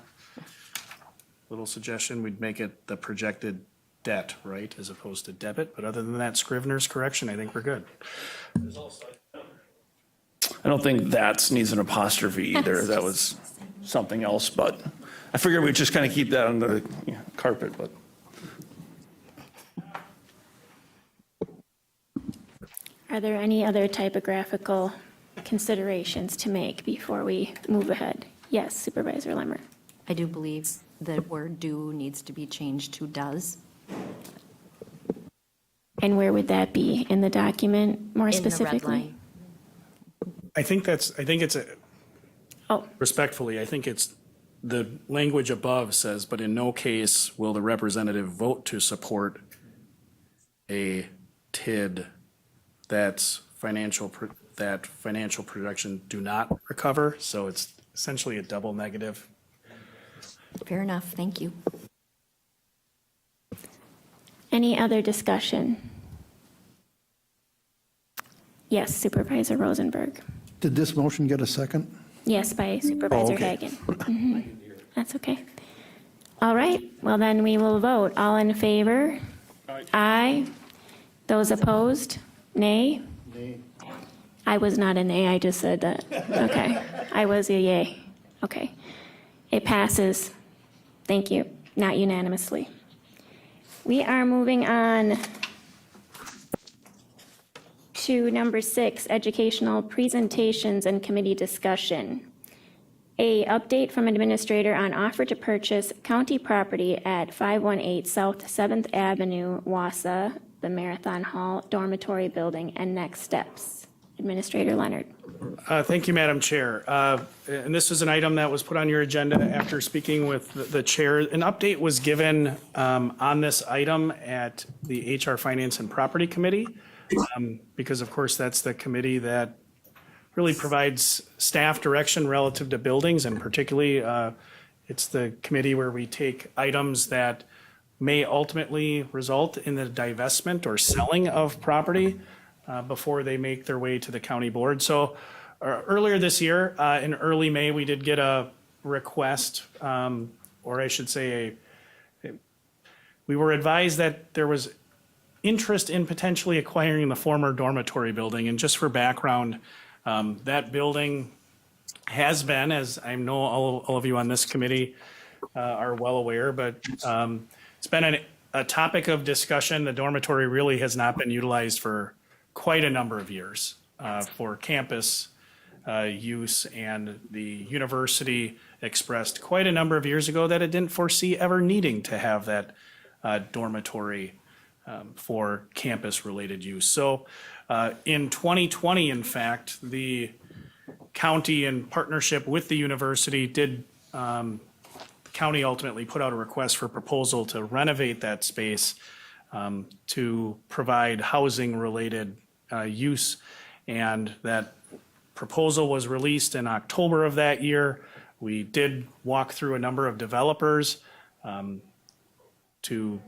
little suggestion, we'd make it the projected debt, right, as opposed to debit. But other than that Scrivener's correction, I think we're good. I don't think that needs an apostrophe either. That was something else, but I figured we'd just kind of keep that on the carpet, but. Are there any other typographical considerations to make before we move ahead? Yes, Supervisor Lemmer. I do believe the word do needs to be changed to does And where would that be in the document more in the red specifically? line. I think it's Oh, respectfully, I think it's, the language above says, but in no case will the representative vote to support a TID that financial projection do not recover. So it's essentially a double negative. Fair enough, thank you. any other discussion? Yes, Supervisor Rosenberg. Did this motion get a second? Yes, by Supervisor okay. Hagan. That's okay. All right, well then we will vote. All in favor? Aye. Those opposed? Nay? Nay. I was not a nay, I just said that. Okay. I was a yay. Okay. It passes. Thank you. Not unanimously. We are moving on to number 6, educational presentations and committee discussion. A update from administrator on offer to purchase county property at 518 South 7th Avenue, Wausau, the Marathon Hall dormitory building, and next steps. Administrator Leonard. Thank you, Madam Chair. And this was an item that was put on your agenda after speaking with the chair. An update was given on this item at the HR Finance and Property Committee, because of course that's the committee that really provides staff direction relative to buildings, and particularly it's the committee where we take items that may ultimately result in the divestment or selling of property before they make their way to the county board. So earlier this year, in early May, we did get a request, or I should say, we were advised that there was interest in potentially acquiring the former dormitory building. And just for background, that building has been, as I know all of you on this committee are well aware, but it's been a topic of discussion. The dormitory really has not been utilized for quite a number of years for campus use, and the university expressed quite a number of years ago that it didn't foresee ever needing to have that dormitory for campus-related use. So in 2020, in fact, the county, in partnership with the university, the county ultimately put out a request for proposal to renovate that space to provide housing-related use. And that proposal was released in October of that year. We did walk through a number of developers to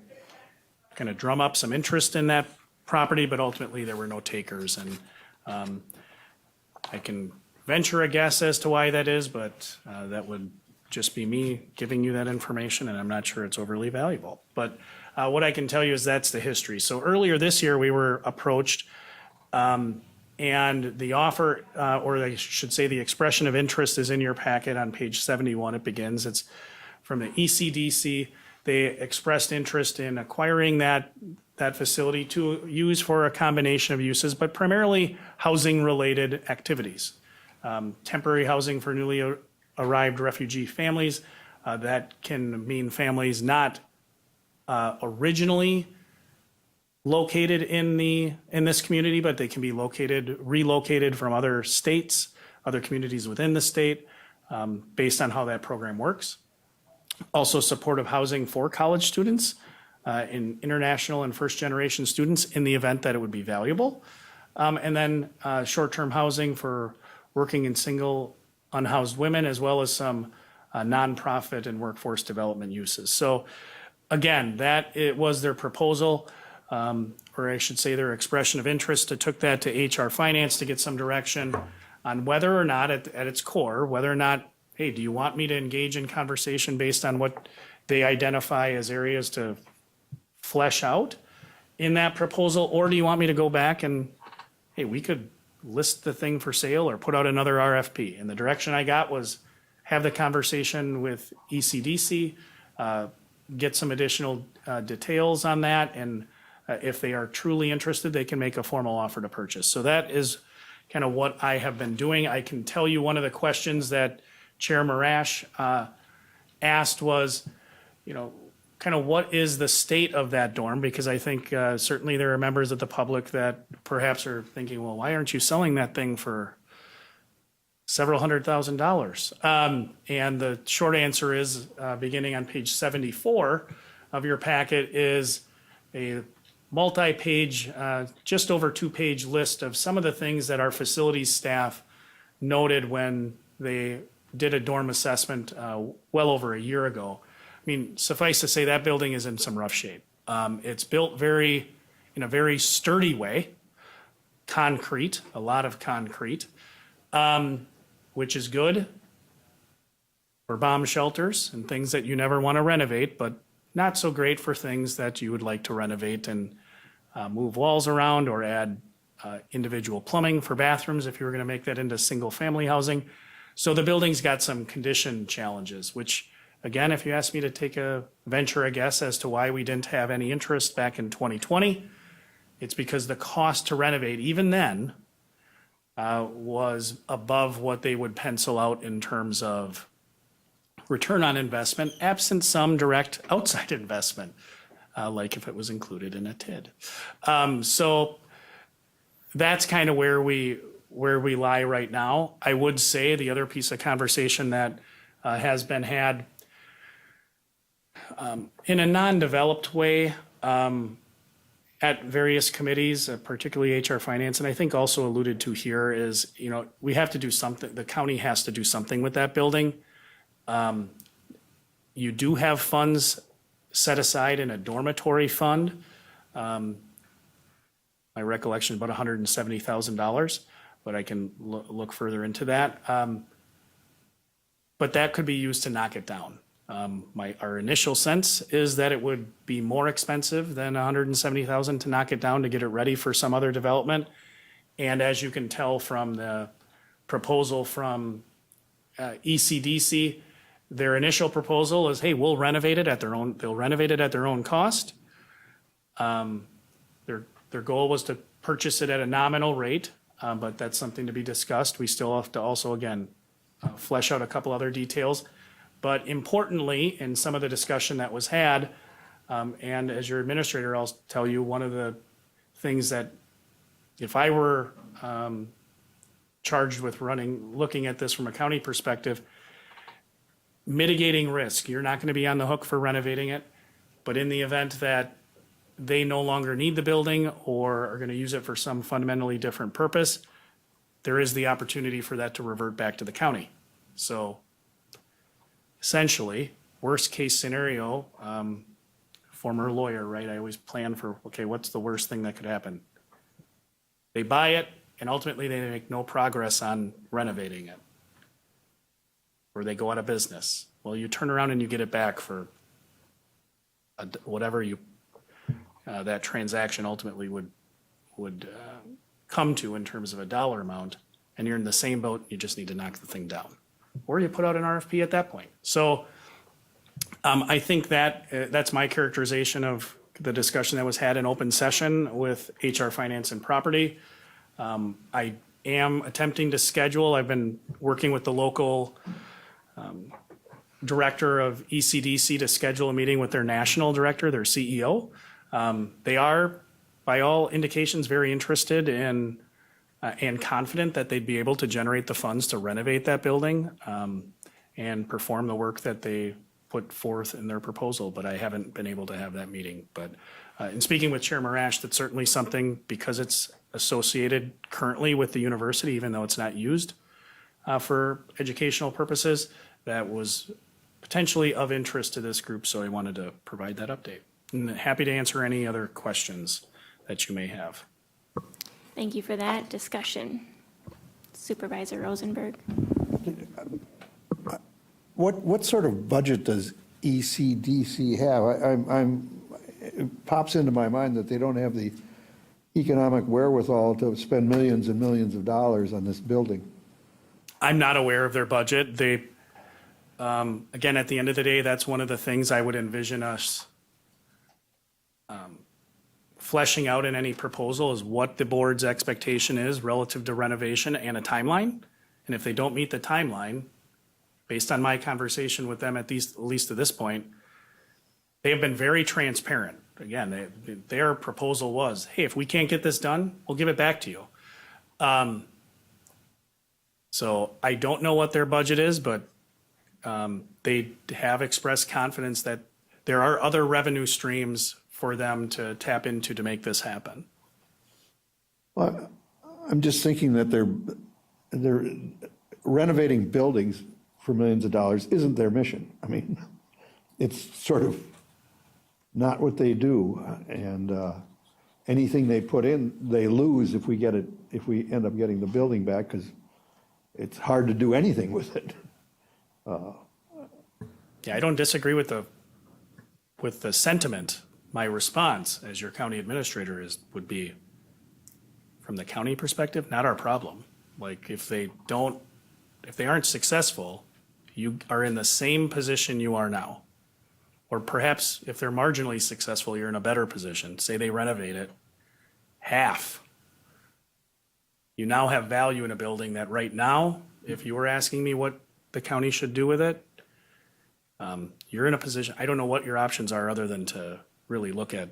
kind of drum up some interest in that property, but ultimately there were no takers. And I can venture a guess as to why that is, but that would just be me giving you that information, and I'm not sure it's overly valuable. But what I can tell you is that's the history. So earlier this year, we were approached, and the offer, or I should say the expression of interest, is in your packet on page 71. It begins. It's from the ECDC. They expressed interest in acquiring that facility to use for a combination of uses, but primarily housing-related activities. Temporary housing for newly arrived refugee families. That can mean families not originally located in this community, but they can be relocated from other states, other communities within the state, based on how that program works. Also supportive housing for college students, in international and first-generation students in the event that it would be valuable. And then short-term housing for working and single unhoused women, as well as some nonprofit and workforce development uses. So again, it was their proposal, or I should say their expression of interest. It took that to HR Finance to get some direction on whether or not, at its core, whether or not, hey, do you want me to engage in conversation based on what they identify as areas to flesh out in that proposal? Or do you want me to go back and, hey, we could list the thing for sale or put out another RFP? And the direction I got was have the conversation with ECDC, get some additional details on that, and if they are truly interested, they can make a formal offer to purchase. So that is kind of what I have been doing. I can tell you one of the questions that Chair Marash asked was, kind of what is the state of that dorm? Because I think certainly there are members of the public that perhaps are thinking, well, why aren't you selling that thing for several $100,000? And the short answer is, beginning on page 74 of your packet, is a multi-page, just over 2-page list of some of the things that our facilities staff noted when they did a dorm assessment well over a year ago. I mean, suffice to say, that building is in some rough shape. It's built in a very sturdy way, concrete, a lot of concrete, which is good for bomb shelters and things that you never want to renovate, but not so great for things that you would like to renovate and move walls around or add individual plumbing for bathrooms if you were going to make that into single-family housing. So the building's got some condition challenges, which, again, if you ask me to take a venture a guess as to why we didn't have any interest back in 2020, it's because the cost to renovate, even then, was above what they would pencil out in terms of return on investment, absent some direct outside investment, like if it was included in a TID. So that's kind of where we lie right now. I would say the other piece of conversation that has been had in a non-developed way at various committees, particularly HR Finance, and I think also alluded to here is, we have to do something, the county has to do something with that building. You do have funds set aside in a dormitory fund. My recollection is about $170,000, but I can look further into that. But that could be used to knock it down. Our initial sense is that it would be more expensive than $170,000 to knock it down to get it ready for some other development. And as you can tell from the proposal from ECDC, their initial proposal is, hey, we'll renovate it at their own. They'll renovate it at their own cost. Their goal was to purchase it at a nominal rate, but that's something to be discussed. We still have to also, again, flesh out a couple other details. But importantly, in some of the discussion that was had, and as your administrator, I'll tell you, one of the things that if I were charged with looking at this from a county perspective, mitigating risk. You're not going to be on the hook for renovating it, but in the event that they no longer need the building or are going to use it for some fundamentally different purpose, there is the opportunity for that to revert back to the county. So essentially, worst case scenario, former lawyer, right? I always plan for, okay, what's the worst thing that could happen? They buy it and ultimately they make no progress on renovating it. Or they go out of business. Well, you turn around and you get it back for whatever that transaction ultimately would come to in terms of a dollar amount, and you're in the same boat, you just need to knock the thing down. Or you put out an RFP at that point. So I think that's my characterization of the discussion that was had in open session with HR Finance and Property. I am attempting to schedule, I've been working with the local director of ECDC to schedule a meeting with their national director, their CEO. They are, by all indications, very interested in and confident that they'd be able to generate the funds to renovate that building and perform the work that they put forth in their proposal, but I haven't been able to have that meeting. But in speaking with Chair Marash, that's certainly something, because it's associated currently with the university, even though it's not used for educational purposes, that was potentially of interest to this group, so I wanted to provide that update. And happy to answer any other questions that you may have. Thank you for that discussion. Supervisor Rosenberg. What sort of budget does ECDC have? It pops into my mind that they don't have the economic wherewithal to spend millions and millions of dollars on this building. I'm not aware of their budget. They, again, at the end of the day, that's one of the things I would envision us fleshing out in any proposal is what the board's expectation is relative to renovation and a timeline. And if they don't meet the timeline, based on my conversation with them at least to this point, they have been very transparent. Again, their proposal was, hey, if we can't get this done, we'll give it back to you. So I don't know what their budget is, but they have expressed confidence that there are other revenue streams for them to tap into to make this happen. Well, I'm just thinking that they're renovating buildings for millions of dollars isn't their mission. I mean, it's sort of not what they do, and anything they put in, they lose if we end up getting the building back, because it's hard to do anything with it. Yeah, I don't disagree with the sentiment. My response as your county administrator would be, from the county perspective, not our problem. Like if they aren't successful, you are in the same position you are now. Or perhaps if they're marginally successful, you're in a better position. Say they renovate it half. You now have value in a building that right now, if you were asking me what the county should do with it, you're in a position, I don't know what your options are other than to really look at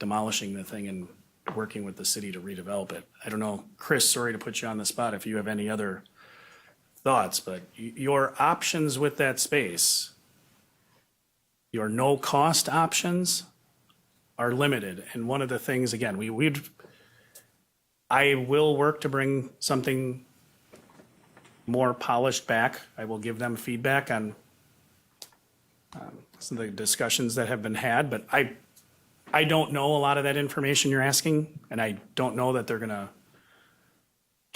demolishing the thing and working with the city to redevelop it. I don't know, Chris, sorry to put you on the spot if you have any other thoughts, but your options with that space, your no-cost options are limited. And one of the things, again, I will work to bring something more polished back. I will give them feedback on some of the discussions that have been had, but I don't know a lot of that information you're asking, and I don't know that they're gonna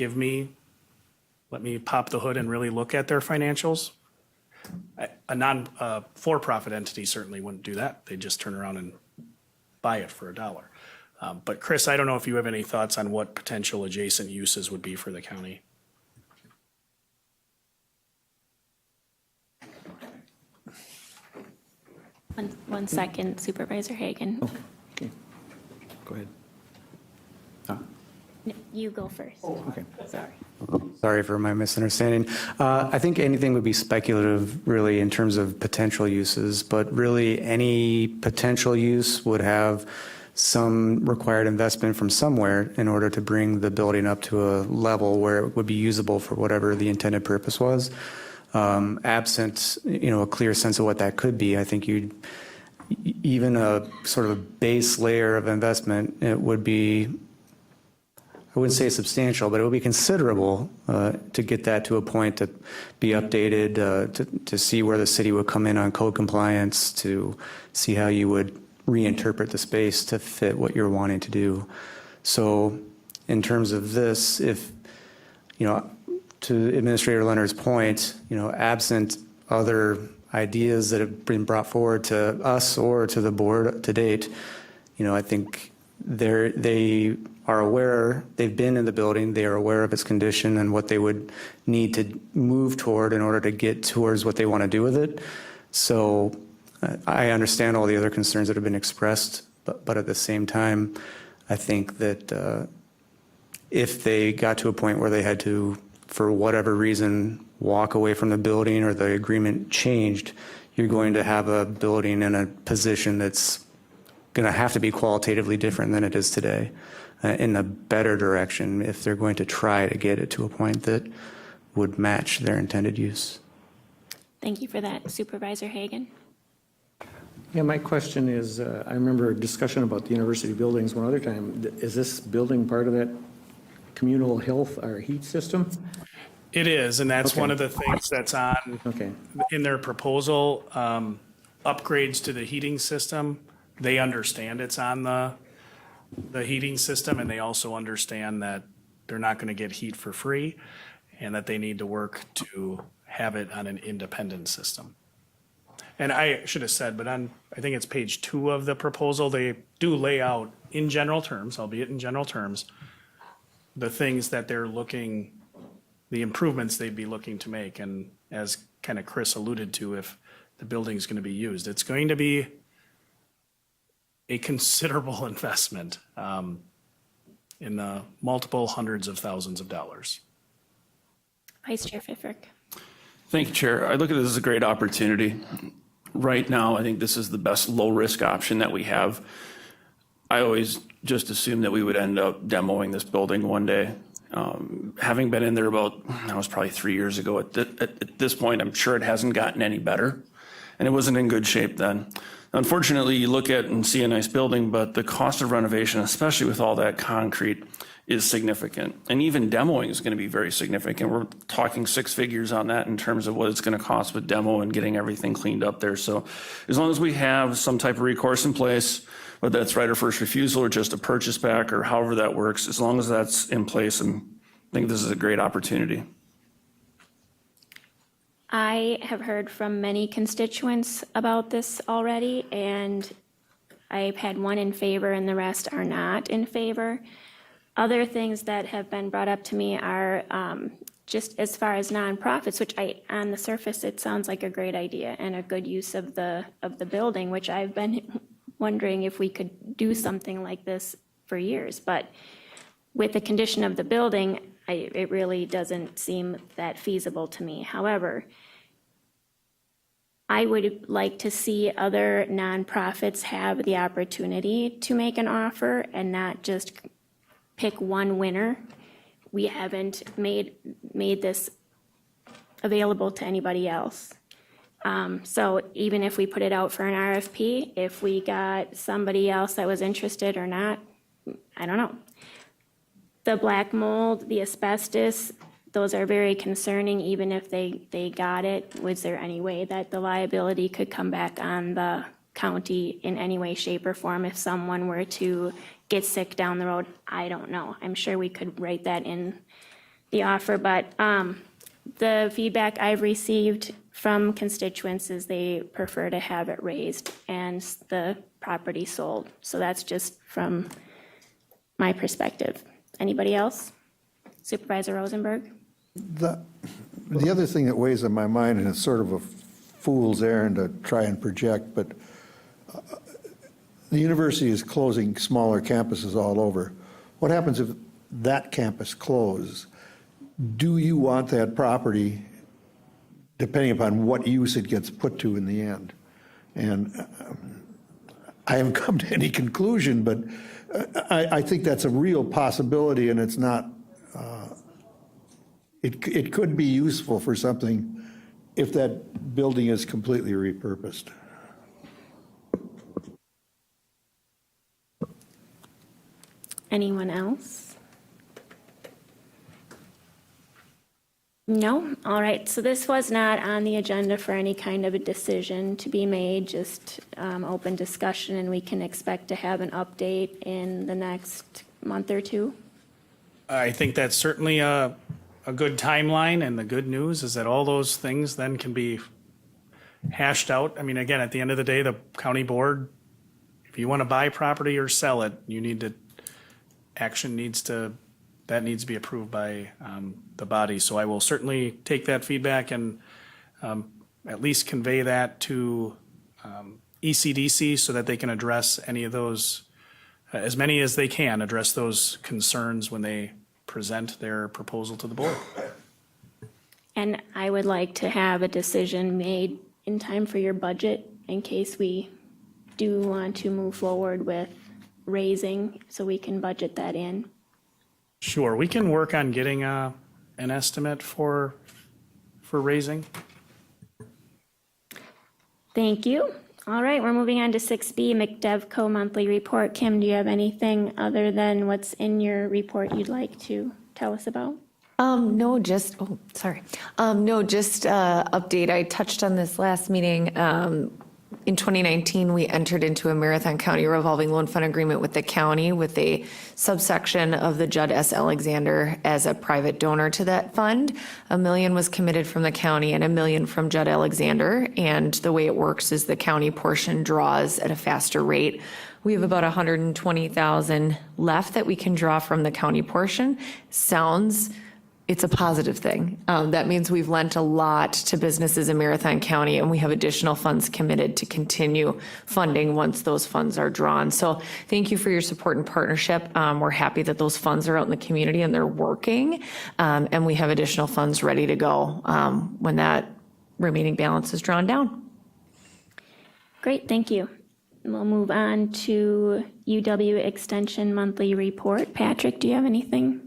let me pop the hood and really look at their financials. A for-profit entity certainly wouldn't do that. They'd just turn around and buy it for $1. But Chris, I don't know if you have any thoughts on what potential adjacent uses would be for the county. One second, Supervisor Hagan. Okay. Go ahead. You go first. Okay. Sorry. Sorry for my misunderstanding. I think anything would be speculative, really, in terms of potential uses, but really any potential use would have some required investment from somewhere in order to bring the building up to a level where it would be usable for whatever the intended purpose was. Absent, a clear sense of what that could be, I think even a sort of a base layer of investment, it would be, I wouldn't say substantial, but it would be considerable to get that to a point to be updated, to see where the city would come in on code compliance, to see how you would reinterpret the space to fit what you're wanting to do. So in terms of this, if, to Administrator Leonard's point, absent other ideas that have been brought forward to us or to the board to date, I think they are aware, they've been in the building, they are aware of its condition and what they would need to move toward in order to get towards what they want to do with it. So I understand all the other concerns that have been expressed, but at the same time, I think that if they got to a point where they had to, for whatever reason, walk away from the building or the agreement changed, you're going to have a building in a position that's going to have to be qualitatively different than it is today, in a better direction if they're going to try to get it to a point that would match their intended use. Thank you for that, Supervisor Hagan. Yeah, my question is, I remember a discussion about the university buildings one other time. Is this building part of that communal health or heat system? It is, and that's Okay. one of the things that's on Okay. in their proposal, upgrades to the heating system. They understand it's on the heating system, and they also understand that they're not going to get heat for free and that they need to work to have it on an independent system. And I should have said, but I think it's page 2 of the proposal, they do lay out in general terms, albeit in general terms, the things that they're looking, the improvements they'd be looking to make. And as kind of Chris alluded to, if the building's going to be used, it's going to be a considerable investment in the multiple hundreds of thousands of dollars. Vice Chair Pfiffer. Thank you, Chair. I look at this as a great opportunity. Right now, I think this is the best low-risk option that we have. I always just assumed that we would end up demoing this building one day. Having been in there that was probably 3 years ago. At this point, I'm sure it hasn't gotten any better, and it wasn't in good shape then. Unfortunately, you look at and see a nice building, but the cost of renovation, especially with all that concrete, is significant. And even demoing is going to be very significant. We're talking 6 figures on that in terms of what it's going to cost with demo and getting everything cleaned up there. So as long as we have some type of recourse in place, whether that's right of first refusal or just a purchase back or however that works, as long as that's in place, and I think this is a great opportunity. I have heard from many constituents about this already, and I've had one in favor and the rest are not in favor. Other things that have been brought up to me are just as far as nonprofits, which on the surface, it sounds like a great idea and a good use of the building, which I've been wondering if we could do something like this for years. But with the condition of the building, it really doesn't seem that feasible to me. However, I would like to see other nonprofits have the opportunity to make an offer and not just pick one winner. We haven't made this available to anybody else. So even if we put it out for an RFP, if we got somebody else that was interested or not, I don't know. The black mold, the asbestos, those are very concerning, even if they got it. Was there any way that the liability could come back on the county in any way, shape, or form if someone were to get sick down the road? I don't know. I'm sure we could write that in the offer, but the feedback I've received from constituents is they prefer to have it raised and the property sold. So that's just from my perspective. Anybody else? Supervisor Rosenberg? The other thing that weighs on my mind, and it's sort of a fool's errand to try and project, but the university is closing smaller campuses all over. What happens if that campus closes? Do you want that property, depending upon what use it gets put to in the end? And I haven't come to any conclusion, but I think that's a real possibility, and it's not, it could be useful for something if that building is completely repurposed. Anyone else? No? All right, so this was not on the agenda for any kind of a decision to be made, just open discussion, and we can expect to have an update in the next month or two. I think that's certainly a good timeline, and the good news is that all those things then can be hashed out. I mean, again, at the end of the day, the county board, if you want to buy property or sell it, you need to, that needs to be approved by the body. So I will certainly take that feedback and at least convey that to ECDC so that they can address any of those, as many as they can, address those concerns when they present their proposal to the board. And I would like to have a decision made in time for your budget in case we do want to move forward with raising, so we can budget that in. Sure, we can work on getting an estimate for raising. Thank you. All right, we're moving on to 6B, McDevco monthly report. Kim, do you have anything other than what's in your report you'd like to tell us about? No, just, update. I touched on this last meeting. In 2019, we entered into a Marathon County revolving loan fund agreement with the county with a subsection of the Judd S. Alexander as a private donor to that fund. $1 million was committed from the county and $1 million from Judd Alexander. And the way it works is the county portion draws at a faster rate. We have about 120,000 left that we can draw from the county portion. It's a positive thing. That means we've lent a lot to businesses in Marathon County, and we have additional funds committed to continue funding once those funds are drawn. So thank you for your support and partnership. We're happy that those funds are out in the community and they're working, and we have additional funds ready to go when that remaining balance is drawn down. Great, thank you. We'll move on to UW Extension Monthly Report. Patrick, do you have anything?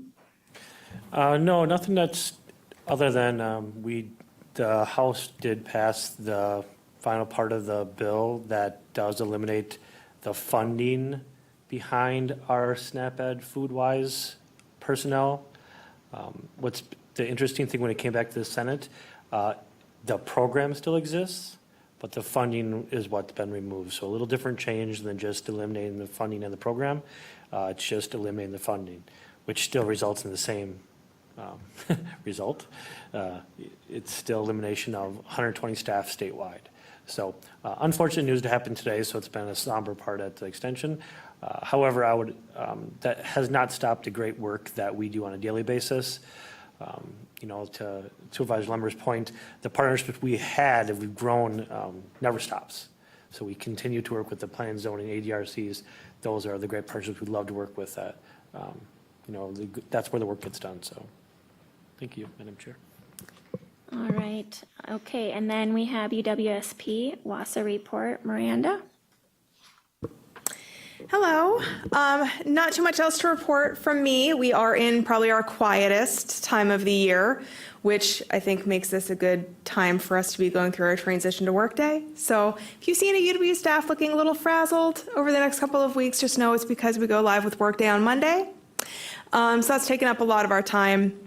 No, nothing that's other than the House did pass the final part of the bill that does eliminate the funding behind our SNAP-Ed FoodWise personnel. What's the interesting thing when it came back to the Senate, the program still exists, but the funding is what's been removed. So a little different change than just eliminating the funding in the program. It's just eliminating the funding, which still results in the same result. It's still elimination of 120 staff statewide. So unfortunate news to happen today, so it's been a somber part at the extension. However, that has not stopped the great work that we do on a daily basis. To Supervisor Lumber's point, the partnership we've grown, never stops. So we continue to work with the plan zoning, ADRCs. Those are the great partnerships we'd love to work with. That's where the work gets done. So thank you, Madam Chair. All right, okay, and then we have UWSP WASA report. Miranda? Hello. Not too much else to report from me. We are in probably our quietest time of the year, which I think makes this a good time for us to be going through our transition to Workday. So if you see any UW staff looking a little frazzled over the next couple of weeks, just know it's because we go live with Workday on Monday. So that's taken up a lot of our time.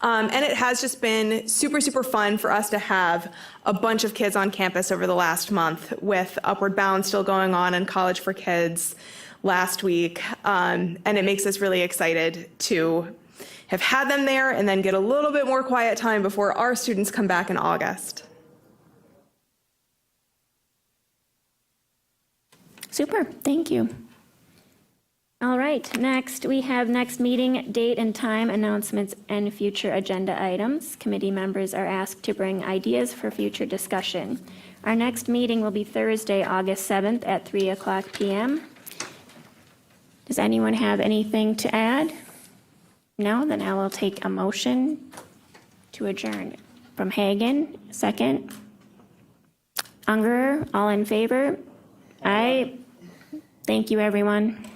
And it has just been super, super fun for us to have a bunch of kids on campus over the last month, with Upward Bound still going on and College for Kids last week. And it makes us really excited to have had them there and then get a little bit more quiet time before our students come back in August. Super, thank you. All right, next we have next meeting date and time, announcements, and future agenda items. Committee members are asked to bring ideas for future discussion. Our next meeting will be Thursday, August 7th at 3:00 p.m. Does anyone have anything to add? No, then I will take a motion to adjourn. From Hagan, second. Unger, all in favor? Aye. Thank you, everyone.